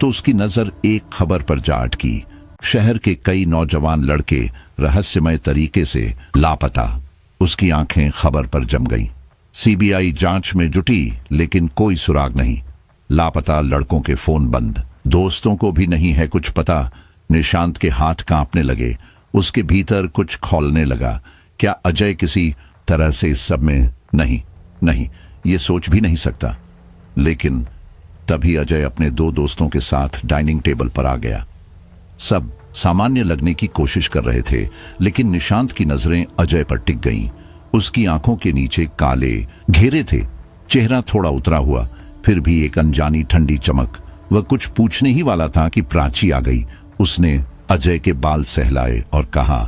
तो उसकी नजर एक खबर पर जा अटकी। शहर के कई नौजवान लड़के रहस्यमय तरीके से लापता। उसकी आंखें खबर पर जम गईं। सीबीआई जांच में जुटी, लेकिन कोई सुराग नहीं। लापता लड़कों के फोन बंद, दोस्तों को भी नहीं है कुछ पता। निशांत के हाथ कांपने लगे। उसके भीतर कुछ खौलने लगा। क्या अजय किसी तरह से इस सब में? नहीं, ये सोच भी नहीं सकता। लेकिन तभी अजय अपने दो दोस्तों के साथ डाइनिंग टेबल पर आ गया। सब सामान्य लगने की कोशिश कर रहे थे, लेकिन निशांत की नजरें अजय पर टिक गईं। उसकी आंखों के नीचे काले घेरे थे, चेहरा थोड़ा उतरा हुआ, फिर भी एक अनजानी ठंडी चमक। वह कुछ पूछने ही वाला था कि प्राची आ गई। उसने अजय के बाल सहलाए और कहा,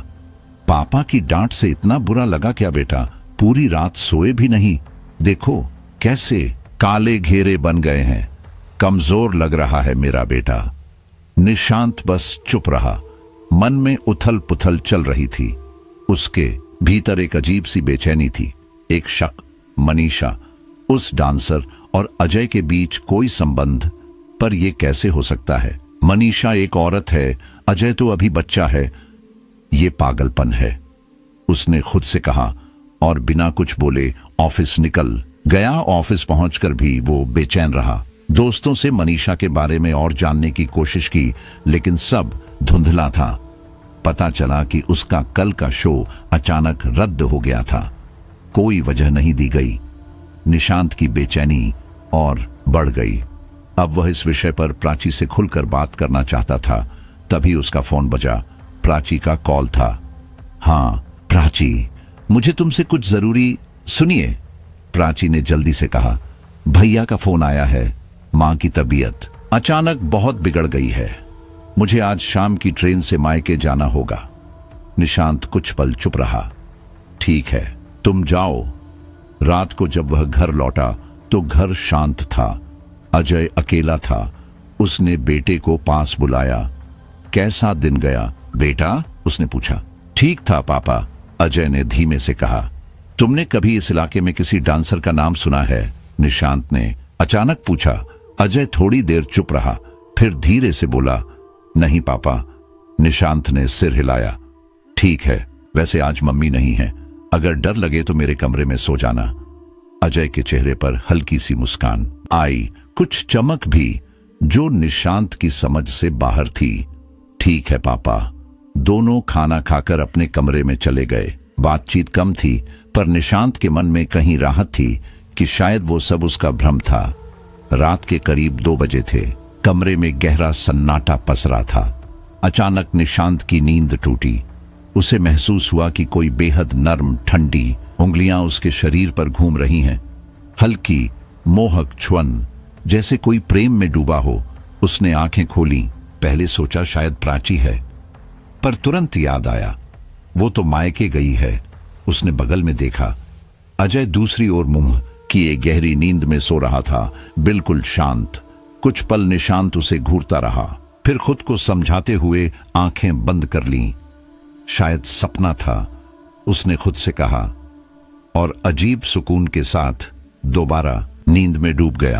पापा की डांट से इतना बुरा लगा क्या बेटा? पूरी रात सोए भी नहीं। देखो कैसे काले घेरे बन गए हैं। कमजोर लग रहा है मेरा बेटा। निशांत बस चुप रहा। मन में उथल पुथल चल रही थी। उसके भीतर एक अजीब सी बेचैनी थी, एक शक। मनीषा, उस डांसर और अजय के बीच कोई संबंध, पर यह कैसे हो सकता है? मनीषा एक औरत है, अजय तो अभी बच्चा है। ये पागलपन है, उसने खुद से कहा, और बिना कुछ बोले ऑफिस निकल गया। ऑफिस पहुंचकर भी वो बेचैन रहा। दोस्तों से मनीषा के बारे में और जानने की कोशिश की, लेकिन सब धुंधला था। पता चला कि उसका कल का शो अचानक रद्द हो गया था। कोई वजह नहीं दी गई। निशांत की बेचैनी और बढ़ गई। अब वह इस विषय पर प्राची से खुलकर बात करना चाहता था। तभी उसका फोन बजा। प्राची का कॉल था। हाँ प्राची, मुझे तुमसे कुछ जरूरी। सुनिए, प्राची ने जल्दी से कहा। भैया का फोन आया है। मां की तबीयत अचानक बहुत बिगड़ गई है। मुझे आज शाम की ट्रेन से मायके जाना होगा। निशांत कुछ पल चुप रहा। ठीक है, तुम जाओ। रात को जब वह घर लौटा तो घर शांत था। अजय अकेला था। उसने बेटे को पास बुलाया। कैसा दिन गया बेटा? उसने पूछा। ठीक था पापा, अजय ने धीमे से कहा। तुमने कभी इस इलाके में किसी डांसर का नाम सुना है? निशांत ने अचानक पूछा। अजय थोड़ी देर चुप रहा, फिर धीरे से बोला, नहीं पापा। निशांत ने सिर हिलाया। ठीक है, वैसे आज मम्मी नहीं है। अगर डर लगे तो मेरे कमरे में सो जाना। अजय के चेहरे पर हल्की सी मुस्कान आई, कुछ चमक भी जो निशांत की समझ से बाहर थी। ठीक है पापा। दोनों खाना खाकर अपने कमरे में चले गए। बातचीत कम थी, पर निशांत के मन में कहीं राहत थी कि शायद वो सब उसका भ्रम था। रात के करीब 2 बजे थे। कमरे में गहरा सन्नाटा पसरा था। अचानक निशांत की नींद टूटी। उसे महसूस हुआ कि कोई बेहद नर्म ठंडी उंगलियां उसके शरीर पर घूम रही हैं। हल्की मोहक छुअन, जैसे कोई प्रेम में डूबा हो। उसने आंखें खोली। पहले सोचा शायद प्राची है, पर तुरंत याद आया वो तो मायके गई है। उसने बगल में देखा, अजय दूसरी ओर मुंह किए गहरी नींद में सो रहा था, बिल्कुल शांत। कुछ पल निशांत उसे घूरता रहा, फिर खुद को समझाते हुए आंखें बंद कर लीं। शायद सपना था, उसने खुद से कहा, और अजीब सुकून के साथ दोबारा नींद में डूब गया।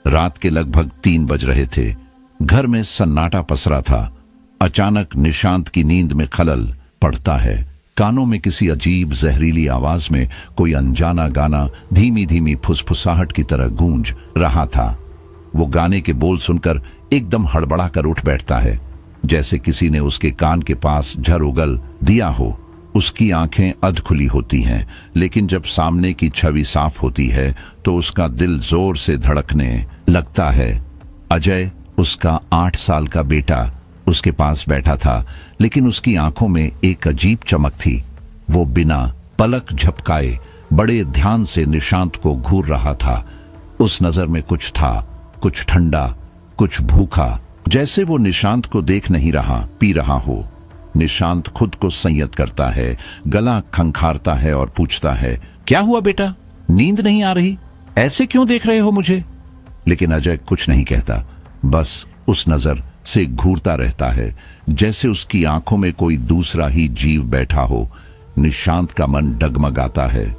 रात के लगभग 3 बज रहे थे। घर में सन्नाटा पसरा था। अचानक निशांत की नींद में खलल पड़ता है। कानों में किसी अजीब जहरीली आवाज में कोई अनजाना गाना धीमी धीमी फुसफुसाहट की तरह गूंज रहा था। वो गाने के बोल सुनकर एकदम हड़बड़ा कर उठ बैठता है, जैसे किसी ने उसके कान के पास झर उगल दिया हो। उसकी आंखें अध खुली होती हैं, लेकिन जब सामने की छवि साफ होती है तो उसका दिल जोर से धड़कने लगता है। अजय, उसका 8 साल का बेटा, उसके पास बैठा था, लेकिन उसकी आंखों में एक अजीब चमक थी। वो बिना पलक झपकाए बड़े ध्यान से निशांत को घूर रहा था। उस नजर में कुछ था, कुछ ठंडा, कुछ भूखा, जैसे वो निशांत को देख नहीं रहा, पी रहा हो। निशांत खुद को संयत करता है, गला खंखारता है और पूछता है, क्या हुआ बेटा, नींद नहीं आ रही? ऐसे क्यों देख रहे हो मुझे? लेकिन अजय कुछ नहीं कहता, बस उस नजर से घूरता रहता है, जैसे उसकी आंखों में कोई दूसरा ही जीव बैठा हो। निशांत का मन डगमगाता है।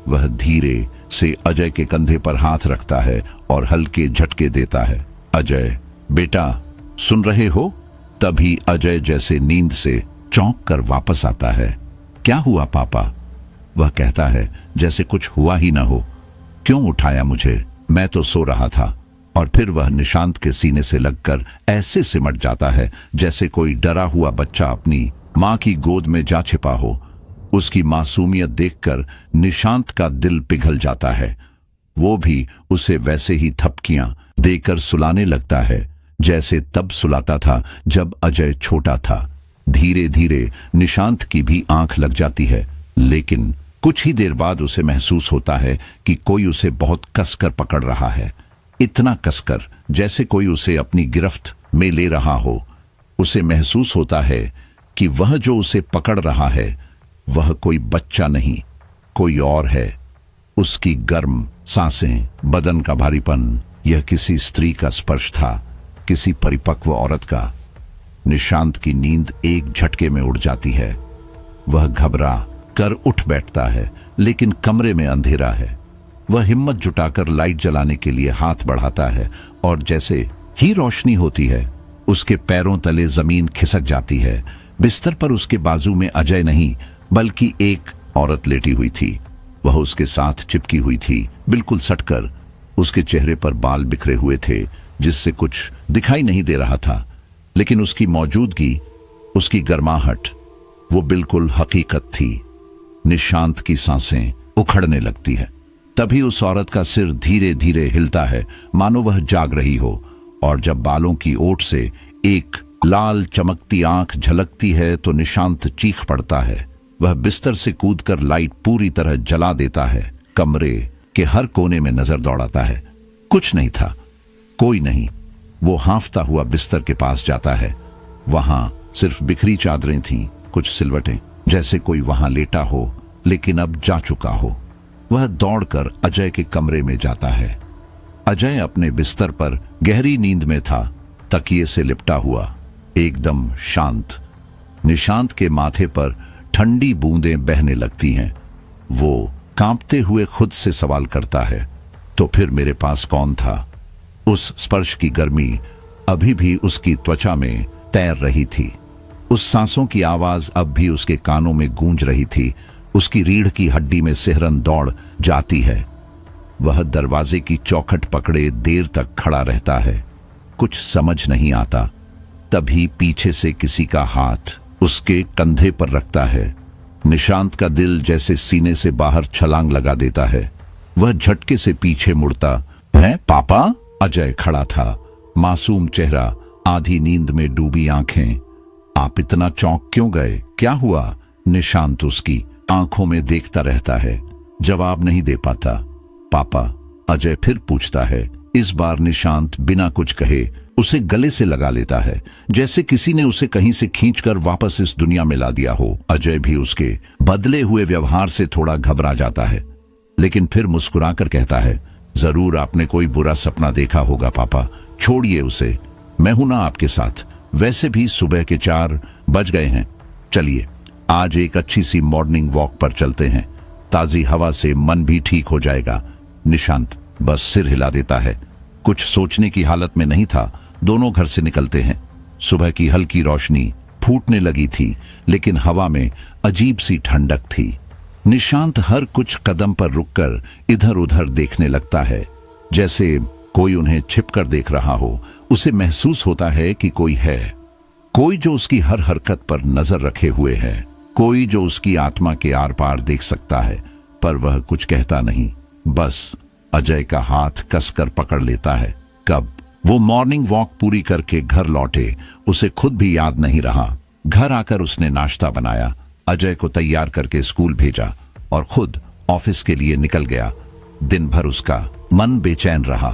वह धीरे से अजय के कंधे पर हाथ रखता है और हल्के झटके देता है। अजय, बेटा, सुन रहे हो? तभी अजय जैसे नींद से चौंक कर वापस आता है। क्या हुआ पापा? वह कहता है, जैसे कुछ हुआ ही ना हो। क्यों उठाया मुझे? मैं तो सो रहा था। और फिर वह निशांत के सीने से लगकर ऐसे सिमट जाता है जैसे कोई डरा हुआ बच्चा अपनी मां की गोद में जा छिपा हो। उसकी मासूमियत देखकर निशांत का दिल पिघल जाता है। वो भी उसे वैसे ही थपकियां देकर सुलाने लगता है, जैसे तब सुलाता था जब अजय छोटा था। धीरे धीरे निशांत की भी आंख लग जाती है, लेकिन कुछ ही देर बाद उसे महसूस होता है कि कोई उसे बहुत कसकर पकड़ रहा है। इतना कसकर जैसे कोई उसे अपनी गिरफ्त में ले रहा हो। उसे महसूस होता है कि वह जो उसे पकड़ रहा है वह कोई बच्चा नहीं, कोई और है। उसकी गर्म सांसें, बदन का भारीपन, यह किसी स्त्री का स्पर्श था, किसी परिपक्व औरत का। निशांत की नींद एक झटके में उड़ जाती है। वह घबरा कर उठ बैठता है, लेकिन कमरे में अंधेरा है। वह हिम्मत जुटाकर लाइट जलाने के लिए हाथ बढ़ाता है और जैसे ही रोशनी होती है उसके पैरों तले जमीन खिसक जाती है। बिस्तर पर उसके बाजू में अजय नहीं बल्कि एक औरत लेटी हुई थी। वह उसके साथ चिपकी हुई थी, बिल्कुल सटकर। उसके चेहरे पर बाल बिखरे हुए थे, जिससे कुछ दिखाई नहीं दे रहा था, लेकिन उसकी मौजूदगी, उसकी गर्माहट, वो बिल्कुल हकीकत थी। निशांत की सांसें उखड़ने लगती है। तभी उस औरत का सिर धीरे धीरे हिलता है, मानो वह जाग रही हो। और जब बालों की ओट से एक लाल चमकती आंख झलकती है तो निशांत चीख पड़ता है। वह बिस्तर से कूदकर लाइट पूरी तरह जला देता है। कमरे के हर कोने में नजर दौड़ाता है। कुछ नहीं था, कोई नहीं। वो हांफता हुआ बिस्तर के पास जाता है। वहां सिर्फ बिखरी चादरें थीं, कुछ सिलवटें, जैसे कोई वहां लेटा हो लेकिन अब जा चुका हो। वह दौड़कर अजय के कमरे में जाता है। अजय अपने बिस्तर पर गहरी नींद में था, तकिए से लिपटा हुआ, एकदम शांत। निशांत के माथे पर ठंडी बूंदें बहने लगती हैं। वो कांपते हुए खुद से सवाल करता है, तो फिर मेरे पास कौन था? उस स्पर्श की गर्मी अभी भी उसकी त्वचा में तैर रही थी। उस सांसों की आवाज अब भी उसके कानों में गूंज रही थी। उसकी रीढ़ की हड्डी में सिहरन दौड़ जाती है। वह दरवाजे की चौखट पकड़े देर तक खड़ा रहता है। कुछ समझ नहीं आता। तभी पीछे से किसी का हाथ उसके कंधे पर रखता है। निशांत का दिल जैसे सीने से बाहर छलांग लगा देता है। वह झटके से पीछे मुड़ता है। पापा? अजय खड़ा था, मासूम चेहरा, आधी नींद में डूबी आंखें। आप इतना चौंक क्यों गए? क्या हुआ? निशांत उसकी आंखों में देखता रहता है, जवाब नहीं दे पाता। पापा? अजय फिर पूछता है। इस बार निशांत बिना कुछ कहे उसे गले से लगा लेता है, जैसे किसी ने उसे कहीं से खींचकर वापस इस दुनिया में ला दिया हो। अजय भी उसके बदले हुए व्यवहार से थोड़ा घबरा जाता है, लेकिन फिर मुस्कुराकर कहता है, जरूर आपने कोई बुरा सपना देखा होगा पापा, छोड़िए उसे, मैं हूं ना आपके साथ। वैसे भी सुबह के 4 बज गए हैं, चलिए आज एक अच्छी सी मॉर्निंग वॉक पर चलते हैं, ताजी हवा से मन भी ठीक हो जाएगा। निशांत बस सिर हिला देता है। कुछ सोचने की हालत में नहीं था। दोनों घर से निकलते हैं। सुबह की हल्की रोशनी फूटने लगी थी, लेकिन हवा में अजीब सी ठंडक थी। निशांत हर कुछ कदम पर रुककर इधर उधर देखने लगता है, जैसे कोई उन्हें छिपकर देख रहा हो। उसे महसूस होता है कि कोई है, कोई जो उसकी हर हरकत पर नजर रखे हुए है, कोई जो उसकी आत्मा के आर पार देख सकता है। पर वह कुछ कहता नहीं, बस अजय का हाथ कसकर पकड़ लेता है। कब वो मॉर्निंग वॉक पूरी करके घर लौटे, उसे खुद भी याद नहीं रहा। घर आकर उसने नाश्ता बनाया, अजय को तैयार करके स्कूल भेजा और खुद ऑफिस के लिए निकल गया। दिन भर उसका मन बेचैन रहा।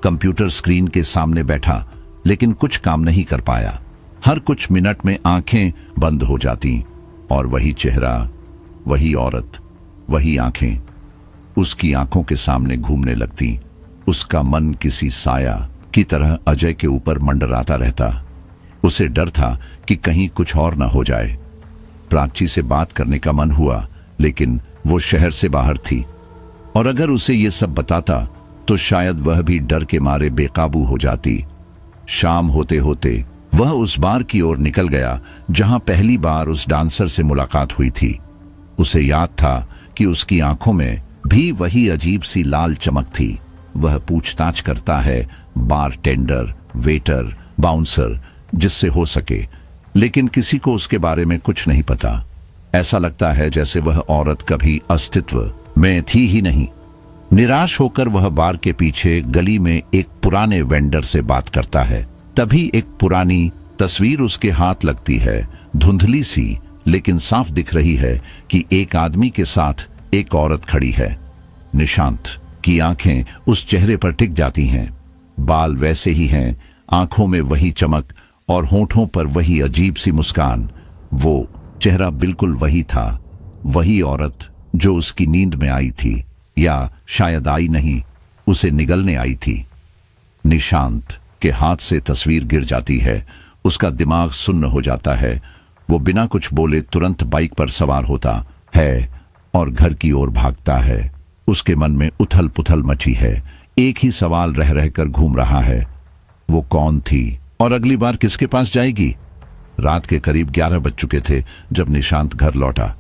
कंप्यूटर स्क्रीन के सामने बैठा, लेकिन कुछ काम नहीं कर पाया। हर कुछ मिनट में आंखें बंद हो जाती और वही चेहरा, वही औरत, वही आंखें उसकी आंखों के सामने घूमने लगती। उसका मन किसी साया की तरह अजय के ऊपर मंडराता रहता। उसे डर था कि कहीं कुछ और न हो जाए। प्राची से बात करने का मन हुआ, लेकिन वो शहर से बाहर थी, और अगर उसे ये सब बताता तो शायद वह भी डर के मारे बेकाबू हो जाती। शाम होते होते वह उस बार की ओर निकल गया जहां पहली बार उस डांसर से मुलाकात हुई थी। उसे याद था कि उसकी आंखों में भी वही अजीब सी लाल चमक थी। वह पूछताछ करता है, बारटेंडर, वेटर, बाउंसर, जिससे हो सके, लेकिन किसी को उसके बारे में कुछ नहीं पता। ऐसा लगता है जैसे वह औरत कभी अस्तित्व में थी ही नहीं। निराश होकर वह बार के पीछे गली में एक पुराने वेंडर से बात करता है। तभी एक पुरानी तस्वीर उसके हाथ लगती है, धुंधली सी, लेकिन साफ दिख रही है कि एक आदमी के साथ एक औरत खड़ी है। निशांत की आंखें उस चेहरे पर टिक जाती हैं। बाल वैसे ही हैं, आंखों में वही चमक और होठों पर वही अजीब सी मुस्कान। वो चेहरा बिल्कुल वही था, वही औरत जो उसकी नींद में आई थी, या शायद आई नहीं, उसे निगलने आई थी। निशांत के हाथ से तस्वीर गिर जाती है। उसका दिमाग सुन्न हो जाता है। वो बिना कुछ बोले तुरंत बाइक पर सवार होता है और घर की ओर भागता है। उसके मन में उथल पुथल मची है। एक ही सवाल रह रहकर घूम रहा है, वो कौन थी और अगली बार किसके पास जाएगी? रात के करीब 11 बज चुके थे जब निशांत घर लौटा।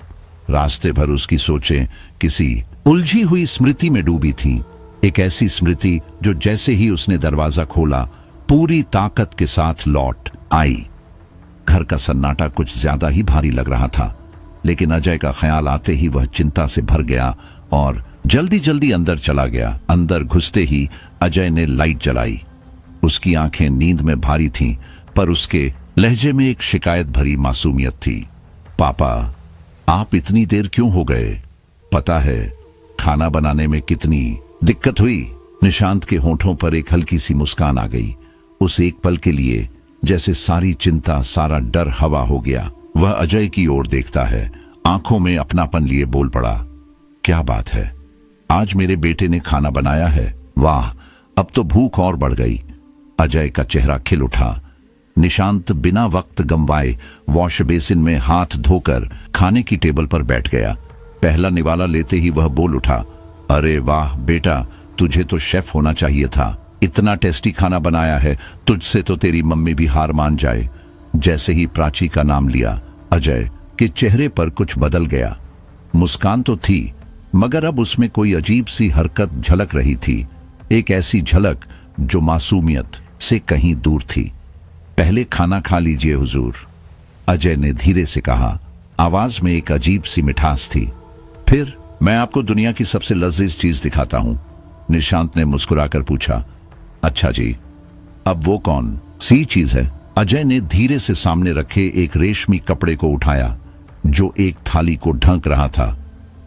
रास्ते भर उसकी सोचें किसी उलझी हुई स्मृति में डूबी थीं। एक ऐसी स्मृति जो जैसे ही उसने दरवाजा खोला पूरी ताकत के साथ लौट आई। घर का सन्नाटा कुछ ज्यादा ही भारी लग रहा था, लेकिन अजय का ख्याल आते ही वह चिंता से भर गया और जल्दी जल्दी अंदर चला गया। अंदर घुसते ही अजय ने लाइट जलाई। उसकी आंखें नींद में भारी थीं, पर उसके लहजे में एक शिकायत भरी मासूमियत थी। पापा, आप इतनी देर क्यों हो गए? पता है खाना बनाने में कितनी दिक्कत हुई? निशांत के होठों पर एक हल्की सी मुस्कान आ गई। उस एक पल के लिए जैसे सारी चिंता, सारा डर हवा हो गया। वह अजय की ओर देखता है, आंखों में अपनापन लिए बोल पड़ा, क्या बात है, आज मेरे बेटे ने खाना बनाया है? वाह, अब तो भूख और बढ़ गई। अजय का चेहरा खिल उठा। निशांत बिना वक्त गंवाए वॉश बेसिन में हाथ धोकर खाने की टेबल पर बैठ गया। पहला निवाला लेते ही वह बोल उठा, अरे वाह बेटा, तुझे तो शेफ होना चाहिए था। इतना टेस्टी खाना बनाया है, तुझसे तो तेरी मम्मी भी हार मान जाए। जैसे ही प्राची का नाम लिया, अजय के चेहरे पर कुछ बदल गया। मुस्कान तो थी, मगर अब उसमें कोई अजीब सी हरकत झलक रही थी, एक ऐसी झलक जो मासूमियत से कहीं दूर थी। पहले खाना खा लीजिए हुजूर, अजय ने धीरे से कहा। आवाज में एक अजीब सी मिठास थी। फिर मैं आपको दुनिया की सबसे लजीज चीज दिखाता हूं, निशांत ने मुस्कुराकर पूछा। अच्छा जी, अब वो कौन सी चीज है? अजय ने धीरे से सामने रखे एक रेशमी कपड़े को उठाया जो एक थाली को ढक रहा था।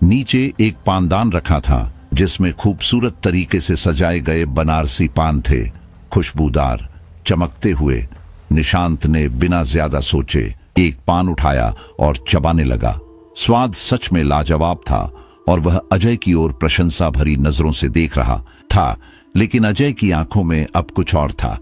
नीचे एक पानदान रखा था जिसमें खूबसूरत तरीके से सजाए गए बनारसी पान थे, खुशबूदार, चमकते हुए। निशांत ने बिना ज्यादा सोचे एक पान उठाया और चबाने लगा। स्वाद सच में लाजवाब था और वह अजय की ओर प्रशंसा भरी नजरों से देख रहा था, लेकिन अजय की आंखों में अब कुछ और था।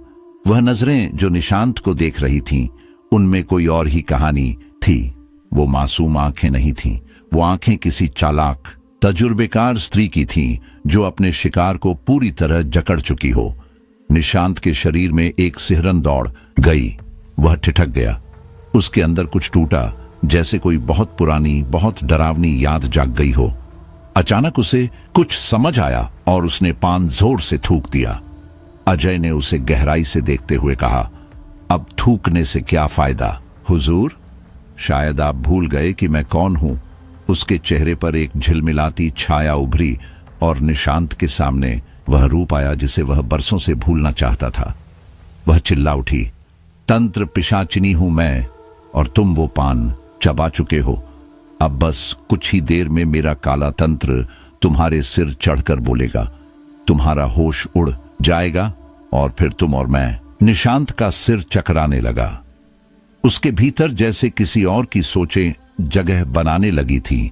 वह नजरें जो निशांत को देख रही थीं, उनमें कोई और ही कहानी थी। वो मासूम आंखें नहीं थीं, वो आंखें किसी चालाक, तजुर्बेकार स्त्री की थीं जो अपने शिकार को पूरी तरह जकड़ चुकी हो। निशांत के शरीर में एक सिहरन दौड़ गई। वह ठिठक गया। उसके अंदर कुछ टूटा, जैसे कोई बहुत पुरानी, बहुत डरावनी याद जाग गई हो। अचानक उसे कुछ समझ आया और उसने पान जोर से थूक दिया। अजय ने उसे गहराई से देखते हुए कहा, अब थूकने से क्या फायदा हुजूर? शायद आप भूल गए कि मैं कौन हूं। उसके चेहरे पर एक झिलमिलाती छाया उभरी और निशांत के सामने वह रूप आया जिसे वह बरसों से भूलना चाहता था। वह चिल्ला उठी, तंत्र पिशाचिनी हूं मैं और तुम वो पान चबा चुके हो। अब बस कुछ ही देर में मेरा काला तंत्र तुम्हारे सिर चढ़कर बोलेगा, तुम्हारा होश उड़ जाएगा और फिर तुम और मैं। निशांत का सिर चकराने लगा। उसके भीतर जैसे किसी और की सोचें जगह बनाने लगी थी।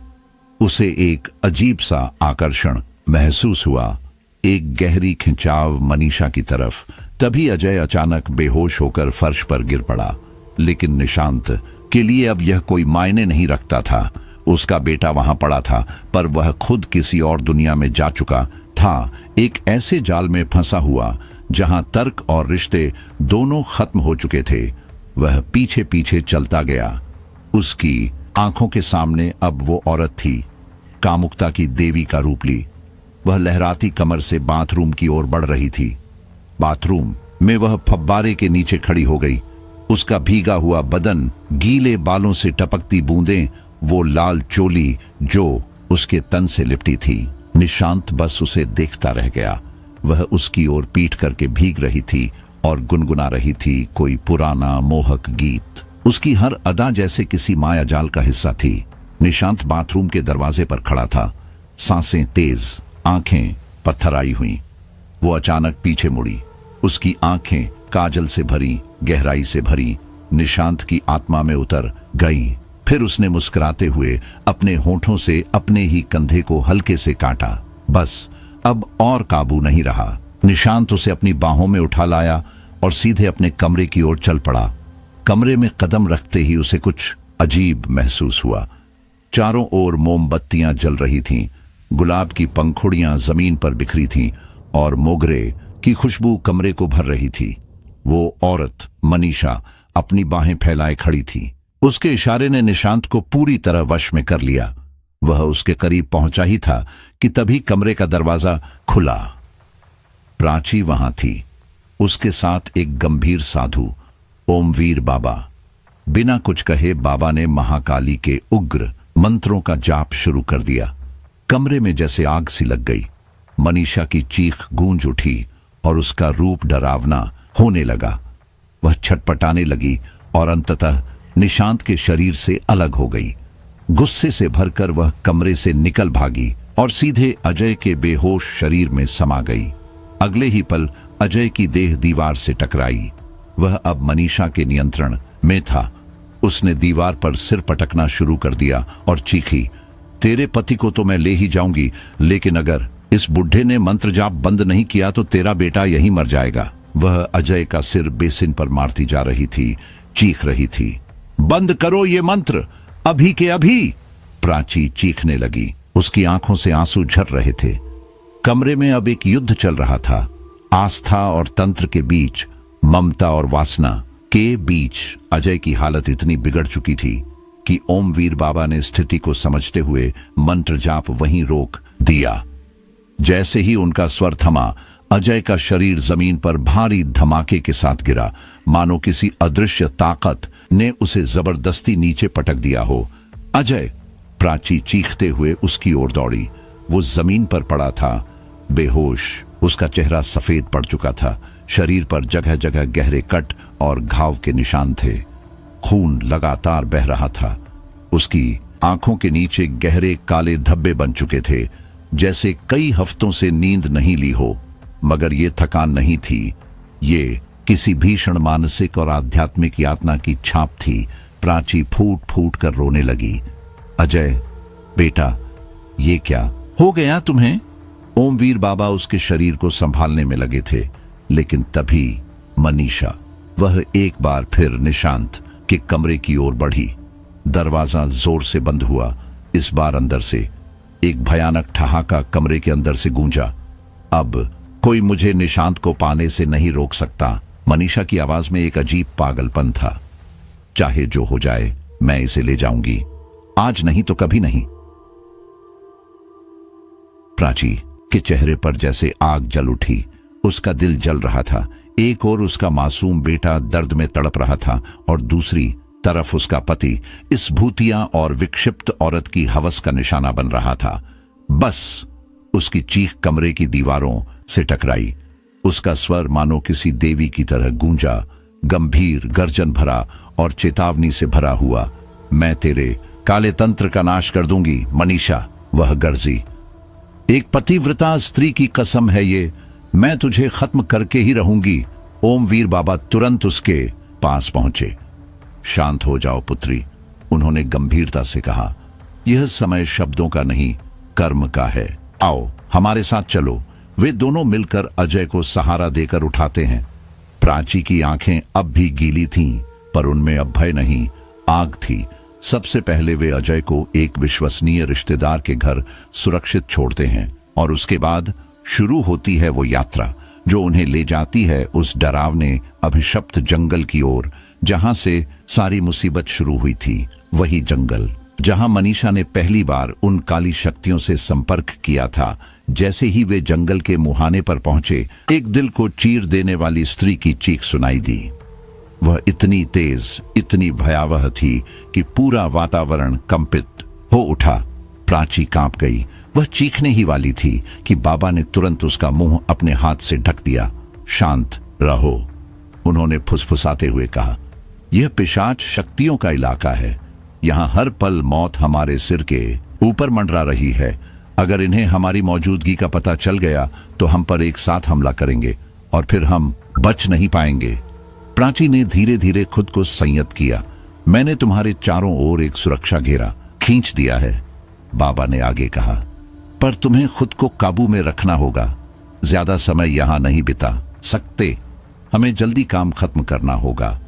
उसे एक अजीब सा आकर्षण महसूस हुआ, एक गहरी खिंचाव मनीषा की तरफ। तभी अजय अचानक बेहोश होकर फर्श पर गिर पड़ा। लेकिन निशांत के लिए अब यह कोई मायने नहीं रखता था। उसका बेटा वहां पड़ा था, पर वह खुद किसी और दुनिया में जा चुका था, एक ऐसे जाल में फंसा हुआ जहां तर्क और रिश्ते दोनों खत्म हो चुके थे। वह पीछे पीछे चलता गया। उसकी आंखों के सामने अब वो औरत थी, कामुकता की देवी का रूप ली। वह लहराती कमर से बाथरूम की ओर बढ़ रही थी। बाथरूम में वह फव्वारे के नीचे खड़ी हो गई। उसका भीगा हुआ बदन, गीले बालों से टपकती बूंदें, वो लाल चोली जो उसके तन से लिपटी थी। निशांत बस उसे देखता रह गया। वह उसकी ओर पीठ करके भीग रही थी और गुनगुना रही थी कोई पुराना मोहक गीत। उसकी हर अदा जैसे किसी मायाजाल का हिस्सा थी। निशांत बाथरूम के दरवाजे पर खड़ा था, सांसें तेज, आंखें पत्थराई हुई। वो अचानक पीछे मुड़ी। उसकी आंखें काजल से भरी, गहराई से भरी, निशांत की आत्मा में उतर गई। फिर उसने मुस्कुराते हुए अपने होठों से अपने ही कंधे को हल्के से काटा। बस अब और काबू नहीं रहा। निशांत उसे अपनी बाहों में उठा लाया और सीधे अपने कमरे की ओर चल पड़ा। कमरे में कदम रखते ही उसे कुछ अजीब महसूस हुआ। चारों ओर मोमबत्तियां जल रही थीं, गुलाब की पंखुड़ियां जमीन पर बिखरी थीं और मोगरे की खुशबू कमरे को भर रही थी। वो औरत मनीषा अपनी बाहें फैलाए खड़ी थी। उसके इशारे ने निशांत को पूरी तरह वश में कर लिया। वह उसके करीब पहुंचा ही था कि तभी कमरे का दरवाजा खुला। प्राची वहां थी, उसके साथ एक गंभीर साधु, ओमवीर बाबा। बिना कुछ कहे बाबा ने महाकाली के उग्र मंत्रों का जाप शुरू कर दिया। कमरे में जैसे आग सी लग गई। मनीषा की चीख गूंज उठी और उसका रूप डरावना होने लगा। वह छटपटाने लगी और अंततः निशांत के शरीर से अलग हो गई। गुस्से से भरकर वह कमरे से निकल भागी और सीधे अजय के बेहोश शरीर में समा गई। अगले ही पल अजय की देह दीवार से टकराई। वह अब मनीषा के नियंत्रण में था। उसने दीवार पर सिर पटकना शुरू कर दिया और चीखी, तेरे पति को तो मैं ले ही जाऊंगी, लेकिन अगर इस बुढ़े ने मंत्र जाप बंद नहीं किया तो तेरा बेटा यहीं मर जाएगा। वह अजय का सिर बेसिन पर मारती जा रही थी, चीख रही थी, बंद करो ये मंत्र, अभी के अभी। प्राची चीखने लगी। उसकी आंखों से आंसू झर रहे थे। कमरे में अब एक युद्ध चल रहा था। आस्था और तंत्र के बीच, ममता और वासना के बीच। अजय की हालत इतनी बिगड़ चुकी थी कि ओमवीर बाबा ने स्थिति को समझते हुए मंत्र जाप वहीं रोक दिया। जैसे ही उनका स्वर थमा, अजय का शरीर जमीन पर भारी धमाके के साथ गिरा, मानो किसी अदृश्य ताकत ने उसे जबरदस्ती नीचे पटक दिया हो। अजय! प्राची चीखते हुए उसकी ओर दौड़ी। वो जमीन पर पड़ा था, बेहोश। उसका चेहरा सफेद पड़ चुका था, शरीर पर जगह जगह गहरे कट और घाव के निशान थे। खून लगातार बह रहा था। उसकी आंखों के नीचे गहरे काले धब्बे बन चुके थे, जैसे कई हफ्तों से नींद नहीं ली हो। मगर ये थकान नहीं थी, ये किसी भीषण मानसिक और आध्यात्मिक यातना की छाप थी। प्राची फूट फूट कर रोने लगी। अजय बेटा, ये क्या हो गया तुम्हें? ओमवीर बाबा उसके शरीर को संभालने में लगे थे, लेकिन तभी मनीषा, वह एक बार फिर निशांत के कमरे की ओर बढ़ी। दरवाजा जोर से बंद हुआ। इस बार अंदर से एक भयानक ठहाका कमरे के अंदर से गूंजा। अब कोई मुझे निशांत को पाने से नहीं रोक सकता। मनीषा की आवाज में एक अजीब पागलपन था। चाहे जो हो जाए, मैं इसे ले जाऊंगी, आज नहीं तो कभी नहीं। प्राची के चेहरे पर जैसे आग जल उठी। उसका दिल जल रहा था। एक ओर उसका मासूम बेटा दर्द में तड़प रहा था और दूसरी तरफ उसका पति इस भूतिया और विक्षिप्त औरत की हवस का निशाना बन रहा था। बस उसकी चीख कमरे की दीवारों से टकराई। उसका स्वर मानो किसी देवी की तरह गूंजा, गंभीर, गर्जन भरा और चेतावनी से भरा हुआ। मैं तेरे काले तंत्र का नाश कर दूंगी मनीषा, वह गर्जी। एक पतिव्रता स्त्री की कसम है ये, मैं तुझे खत्म करके ही रहूंगी। ओमवीर बाबा तुरंत उसके पास पहुंचे। शांत हो जाओ पुत्री, उन्होंने गंभीरता से कहा। यह समय शब्दों का नहीं, कर्म का है। आओ हमारे साथ चलो। वे दोनों मिलकर अजय को सहारा देकर उठाते हैं। प्राची की आंखें अब भी गीली थीं, पर उनमें अब भय नहीं, आग थी। सबसे पहले वे अजय को एक विश्वसनीय रिश्तेदार के घर सुरक्षित छोड़ते हैं और उसके बाद शुरू होती है वो यात्रा जो उन्हें ले जाती है उस डरावने अभिशप्त जंगल की ओर जहां से सारी मुसीबत शुरू हुई थी। वही जंगल जहां मनीषा ने पहली बार उन काली शक्तियों से संपर्क किया था। जैसे ही वे जंगल के मुहाने पर पहुंचे, एक दिल को चीर देने वाली स्त्री की चीख सुनाई दी। वह इतनी तेज, इतनी भयावह थी कि पूरा वातावरण कंपित हो उठा। प्राची कांप गई। वह चीखने ही वाली थी कि बाबा ने तुरंत उसका मुंह अपने हाथ से ढक दिया। शांत रहो, उन्होंने फुसफुसाते हुए कहा। यह पिशाच शक्तियों का इलाका है। यहां हर पल मौत हमारे सिर के ऊपर मंडरा रही है। अगर इन्हें हमारी मौजूदगी का पता चल गया तो हम पर एक साथ हमला करेंगे और फिर हम बच नहीं पाएंगे। प्राची ने धीरे धीरे खुद को संयत किया। मैंने तुम्हारे चारों ओर एक सुरक्षा घेरा खींच दिया है, बाबा ने आगे कहा, पर तुम्हें खुद को काबू में रखना होगा। ज्यादा समय यहां नहीं बिता सकते, हमें जल्दी काम खत्म करना होगा।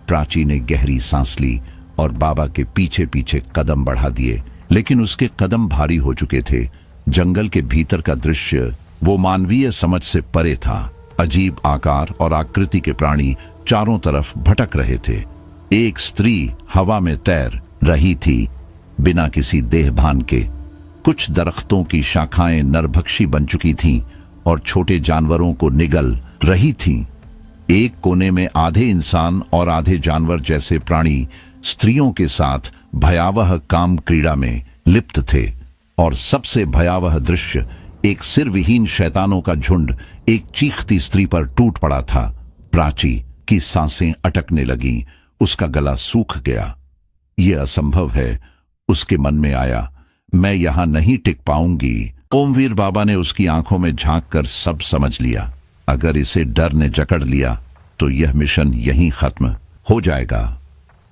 प्राची ने गहरी सांस ली और बाबा के पीछे पीछे कदम बढ़ा दिए, लेकिन उसके कदम भारी हो चुके थे। जंगल के भीतर का दृश्य वो मानवीय समझ से परे था। अजीब आकार और आकृति के प्राणी चारों तरफ भटक रहे थे। एक स्त्री हवा में तैर रही थी, बिना किसी देहभान के। कुछ दरख्तों की शाखाएं नरभक्षी बन चुकी थीं और छोटे जानवरों को निगल रही थीं। एक कोने में आधे इंसान और आधे जानवर जैसे प्राणी स्त्रियों के साथ भयावह काम क्रीड़ा में लिप्त थे। और सबसे भयावह दृश्य, एक सिरविहीन शैतानों का झुंड एक चीखती स्त्री पर टूट पड़ा था। प्राची की सांसें अटकने लगी, उसका गला सूख गया। यह असंभव है, उसके मन में आया। मैं यहां नहीं टिक पाऊंगी। ओमवीर बाबा ने उसकी आंखों में झांक कर सब समझ लिया। अगर इसे डर ने जकड़ लिया तो यह मिशन यहीं खत्म हो जाएगा,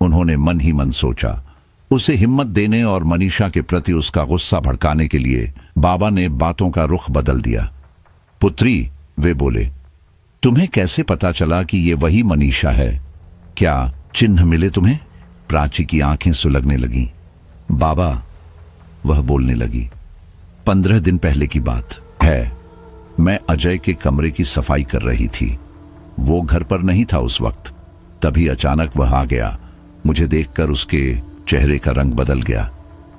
उन्होंने मन ही मन सोचा। उसे हिम्मत देने और मनीषा के प्रति उसका गुस्सा भड़काने के लिए बाबा ने बातों का रुख बदल दिया। पुत्री, वे बोले, तुम्हें कैसे पता चला कि ये वही मनीषा है? क्या चिन्ह मिले तुम्हें? प्राची की आंखें सुलगने लगी। बाबा, वह बोलने लगी, 15 दिन पहले की बात है। मैं अजय के कमरे की सफाई कर रही थी। वो घर पर नहीं था उस वक्त। तभी अचानक वह आ गया। मुझे देखकर उसके चेहरे का रंग बदल गया।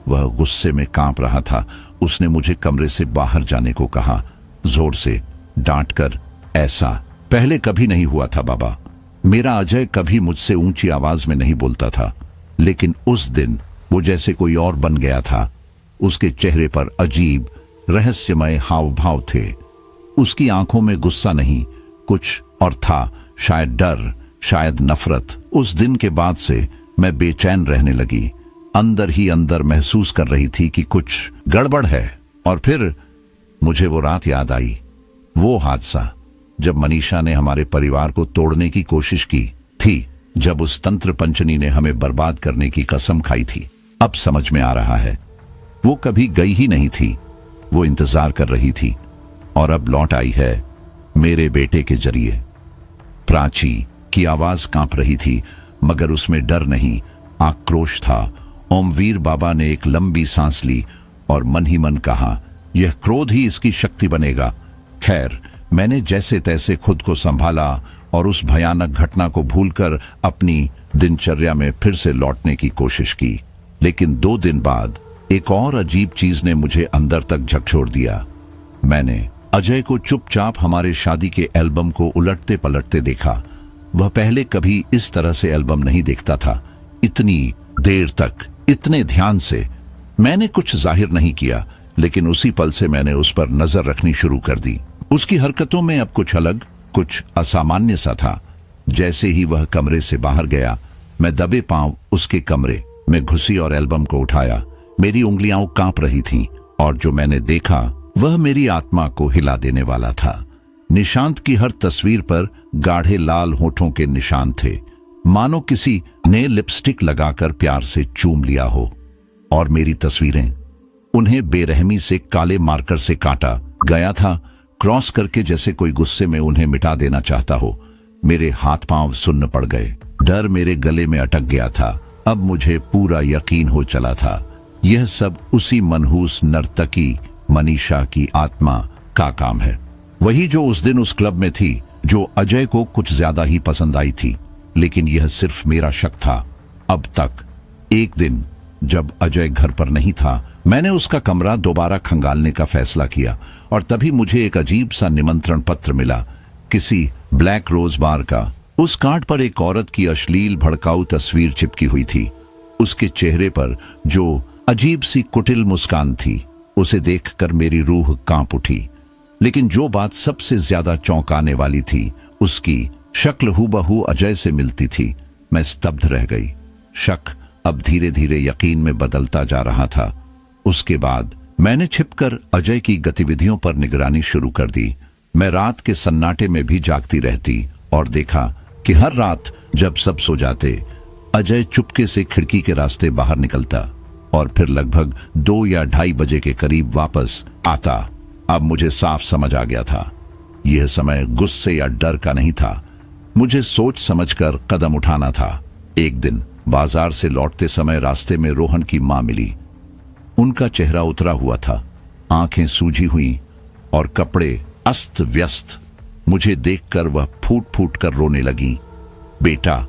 वह गुस्से में कांप रहा था। उसने मुझे कमरे से बाहर जाने को कहा, जोर से डांट कर। ऐसा पहले कभी नहीं हुआ था बाबा। मेरा अजय कभी मुझसे ऊंची आवाज में नहीं बोलता था, लेकिन उस दिन वो जैसे कोई और बन गया था। उसके चेहरे पर अजीब रहस्यमय हाव भाव थे। उसकी आंखों में गुस्सा नहीं, कुछ और था, शायद डर, शायद नफरत। उस दिन के बाद से मैं बेचैन रहने लगी। अंदर ही अंदर महसूस कर रही थी कि कुछ गड़बड़ है। और फिर मुझे वो रात याद आई, वो हादसा जब मनीषा ने हमारे परिवार को तोड़ने की कोशिश की थी, जब उस तंत्र पंचनी ने हमें बर्बाद करने की कसम खाई थी। अब समझ में आ रहा है, वो कभी गई ही नहीं थी, वो इंतजार कर रही थी और अब लौट आई है मेरे बेटे के जरिए। प्राची की आवाज कांप रही थी, मगर उसमें डर नहीं, आक्रोश था। ओमवीर बाबा ने एक लंबी सांस ली और मन ही मन कहा, यह क्रोध ही इसकी शक्ति बनेगा। खैर, मैंने जैसे तैसे खुद को संभाला और उस भयानक घटना को भूलकर अपनी दिनचर्या में फिर से लौटने की कोशिश की। लेकिन 2 दिन बाद एक और अजीब चीज ने मुझे अंदर तक झकझोर दिया। मैंने अजय को चुपचाप हमारे शादी के एल्बम को उलटते पलटते देखा। वह पहले कभी इस तरह से एल्बम नहीं देखता था, इतनी देर तक, इतने ध्यान से। मैंने कुछ जाहिर नहीं किया, लेकिन उसी पल से मैंने उस पर नजर रखनी शुरू कर दी। उसकी हरकतों में अब कुछ अलग, कुछ असामान्य सा था। जैसे ही वह कमरे से बाहर गया, मैं दबे पांव उसके कमरे में घुसी और एल्बम को उठाया। मेरी उंगलियां कांप रही थीं और जो मैंने देखा वह मेरी आत्मा को हिला देने वाला था। निशांत की हर तस्वीर पर गाढ़े लाल होठों के निशान थे, मानो किसी ने लिपस्टिक लगाकर प्यार से चूम लिया हो। और मेरी तस्वीरें, उन्हें बेरहमी से काले मार्कर से काटा गया था, क्रॉस करके, जैसे कोई गुस्से में उन्हें मिटा देना चाहता हो। मेरे हाथ पांव सुन्न पड़ गए, डर मेरे गले में अटक गया था। अब मुझे पूरा यकीन हो चला था, यह सब उसी मनहूस नर्तकी मनीषा की आत्मा का काम है। वही जो उस दिन उस क्लब में थी, जो अजय को कुछ ज्यादा ही पसंद आई थी। लेकिन यह सिर्फ मेरा शक था अब तक। एक दिन जब अजय घर पर नहीं था, मैंने उसका कमरा दोबारा खंगालने का फैसला किया और तभी मुझे एक अजीब सा निमंत्रण पत्र मिला, किसी ब्लैक रोज बार का। उस कार्ड पर एक औरत की अश्लील भड़काऊ तस्वीर चिपकी हुई थी। उसके चेहरे पर जो अजीब सी कुटिल मुस्कान थी, उसे देखकर मेरी रूह कांप उठी। लेकिन जो बात सबसे ज्यादा चौंकाने वाली थी, उसकी शक्ल हूबहू अजय से मिलती थी। मैं स्तब्ध रह गई। शक अब धीरे धीरे यकीन में बदलता जा रहा था। उसके बाद मैंने छिपकर अजय की गतिविधियों पर निगरानी शुरू कर दी। मैं रात के सन्नाटे में भी जागती रहती और देखा कि हर रात जब सब सो जाते, अजय चुपके से खिड़की के रास्ते बाहर निकलता और फिर लगभग 2 या 2:30 बजे के करीब वापस आता। अब मुझे साफ समझ आ गया था, यह समय गुस्से या डर का नहीं था, मुझे सोच समझकर कदम उठाना था। एक दिन बाजार से लौटते समय रास्ते में रोहन की मां मिली। उनका चेहरा उतरा हुआ था, आंखें सूजी हुई और कपड़े अस्त व्यस्त। मुझे देखकर वह फूट फूट कर रोने लगी। बेटा,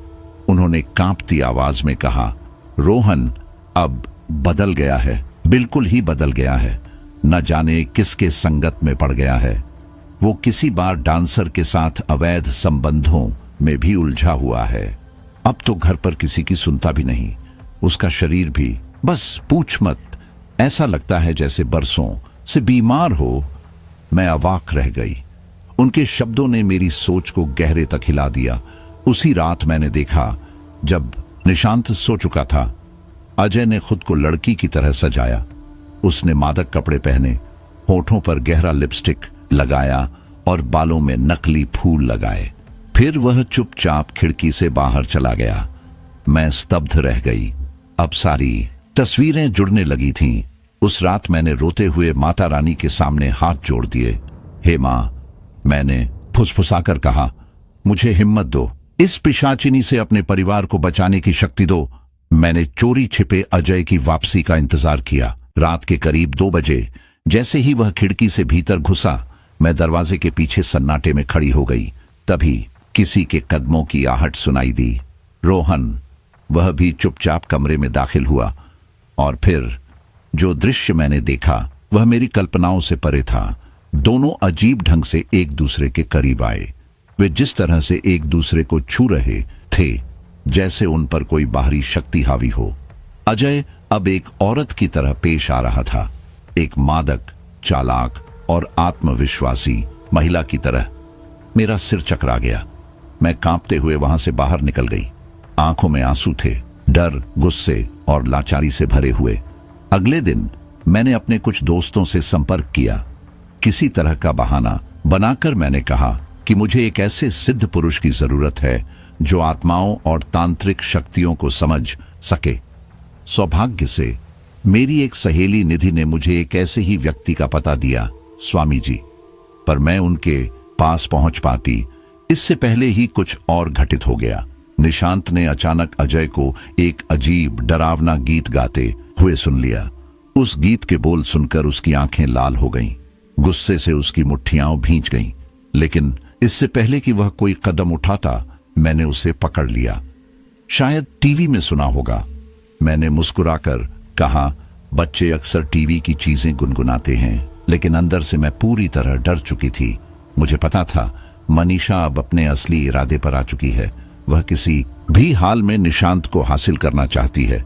उन्होंने कांपती आवाज में कहा, रोहन अब बदल गया है, बिल्कुल ही बदल गया है। न जाने किसके संगत में पड़ गया है। वो किसी बार डांसर के साथ अवैध संबंधों में भी उलझा हुआ है। अब तो घर पर किसी की सुनता भी नहीं। उसका शरीर भी, बस पूछ मत, ऐसा लगता है जैसे बरसों से बीमार हो। मैं अवाक रह गई। उनके शब्दों ने मेरी सोच को गहरे तक हिला दिया। उसी रात मैंने देखा, जब निशांत सो चुका था, अजय ने खुद को लड़की की तरह सजाया। उसने मादक कपड़े पहने, होठों पर गहरा लिपस्टिक लगाया और बालों में नकली फूल लगाए। फिर वह चुपचाप खिड़की से बाहर चला गया। मैं स्तब्ध रह गई। अब सारी तस्वीरें जुड़ने लगी थीं। उस रात मैंने रोते हुए माता रानी के सामने हाथ जोड़ दिए। हे मां, मैंने फुसफुसाकर कहा, मुझे हिम्मत दो, इस पिशाचिनी से अपने परिवार को बचाने की शक्ति दो। मैंने चोरी छिपे अजय की वापसी का इंतजार किया। रात के करीब 2 बजे जैसे ही वह खिड़की से भीतर घुसा, मैं दरवाजे के पीछे सन्नाटे में खड़ी हो गई। तभी किसी के कदमों की आहट सुनाई दी। रोहन, वह भी चुपचाप कमरे में दाखिल हुआ और फिर जो दृश्य मैंने देखा वह मेरी कल्पनाओं से परे था। दोनों अजीब ढंग से एक दूसरे के करीब आए। वे जिस तरह से एक दूसरे को छू रहे थे जैसे उन पर कोई बाहरी शक्ति हावी हो। अजय अब एक औरत की तरह पेश आ रहा था, एक मादक, चालाक और आत्मविश्वासी महिला की तरह। मेरा सिर चकरा गया। मैं कांपते हुए वहां से बाहर निकल गई। आंखों में आंसू थे, डर, गुस्से और लाचारी से भरे हुए। अगले दिन मैंने अपने कुछ दोस्तों से संपर्क किया। किसी तरह का बहाना बनाकर मैंने कहा कि मुझे एक ऐसे सिद्ध पुरुष की जरूरत है जो आत्माओं और तांत्रिक शक्तियों को समझ सके। सौभाग्य से मेरी एक सहेली निधि ने मुझे एक ऐसे ही व्यक्ति का पता दिया, स्वामी जी। पर मैं उनके पास पहुंच पाती इससे पहले ही कुछ और घटित हो गया। निशांत ने अचानक अजय को एक अजीब डरावना गीत गाते हुए सुन लिया। उस गीत के बोल सुनकर उसकी आंखें लाल हो गईं, गुस्से से उसकी मुट्ठियां भींच गईं। लेकिन इससे पहले कि वह कोई कदम उठाता मैंने उसे पकड़ लिया। शायद टीवी में सुना होगा, मैंने मुस्कुराकर कहा। बच्चे अक्सर टीवी की चीजें गुनगुनाते हैं, लेकिन अंदर से मैं पूरी तरह डर चुकी थी। मुझे पता था मनीषा अब अपने असली इरादे पर आ चुकी है। वह किसी भी हाल में निशांत को हासिल करना चाहती है।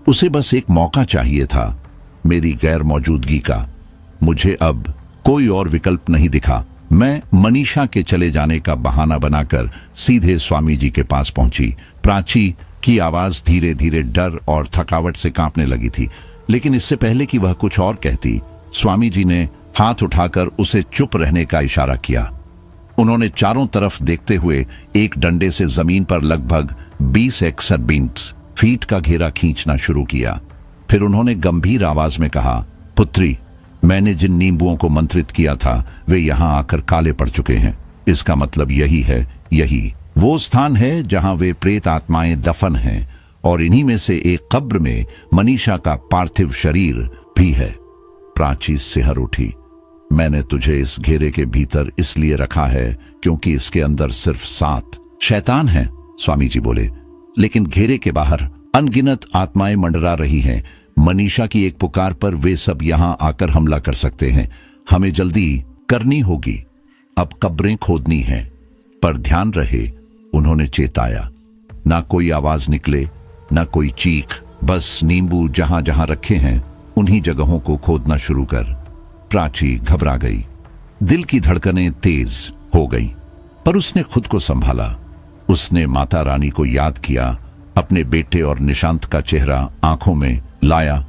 उसे बस एक मौका चाहिए था मेरी गैर मौजूदगी का। मुझे अब कोई और विकल्प नहीं दिखा। मैं मनीषा के चले जाने का बहाना बनाकर सीधे स्वामी जी के पास पहुंची। प्राची की आवाज धीरे धीरे डर और थकावट से कांपने लगी थी। लेकिन इससे पहले कि वह कुछ और कहती, स्वामी जी ने हाथ उठाकर उसे चुप रहने का इशारा किया। उन्होंने चारों तरफ देखते हुए एक डंडे से जमीन पर लगभग 20 फीट का घेरा खींचना शुरू किया। फिर उन्होंने गंभीर आवाज में कहा, पुत्री, मैंने जिन नींबुओं को मंत्रित किया था वे यहां आकर काले पड़ चुके हैं। इसका मतलब यही है, यही वो स्थान है जहां वे प्रेत आत्माएं दफन हैं और इन्हीं में से एक कब्र में मनीषा का पार्थिव शरीर भी है। प्राची सिहर उठी। मैंने तुझे इस घेरे के भीतर इसलिए रखा है क्योंकि इसके अंदर सिर्फ 7 शैतान हैं, स्वामी जी बोले। लेकिन घेरे के बाहर अनगिनत आत्माएं मंडरा रही हैं। मनीषा की एक पुकार पर वे सब यहां आकर हमला कर सकते हैं। हमें जल्दी करनी होगी, अब कब्रें खोदनी हैं। पर ध्यान रहे, उन्होंने चेताया। ना कोई आवाज निकले, ना कोई चीख, बस नींबू जहां जहां रखे हैं उन्हीं जगहों को खोदना शुरू कर। प्राची घबरा गई, दिल की धड़कनें तेज हो गई, पर उसने खुद को संभाला। उसने माता रानी को याद किया, अपने बेटे और निशांत का चेहरा आंखों में लाया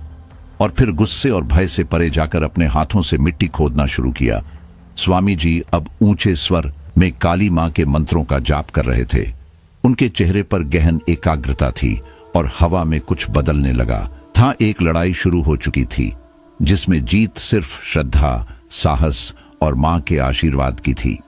और फिर गुस्से और भय से परे जाकर अपने हाथों से मिट्टी खोदना शुरू किया। स्वामी जी अब ऊंचे स्वर में काली मां के मंत्रों का जाप कर रहे थे। उनके चेहरे पर गहन एकाग्रता थी और हवा में कुछ बदलने लगा था। एक लड़ाई शुरू हो चुकी थी जिसमें जीत सिर्फ श्रद्धा, साहस और मां के आशीर्वाद की थी।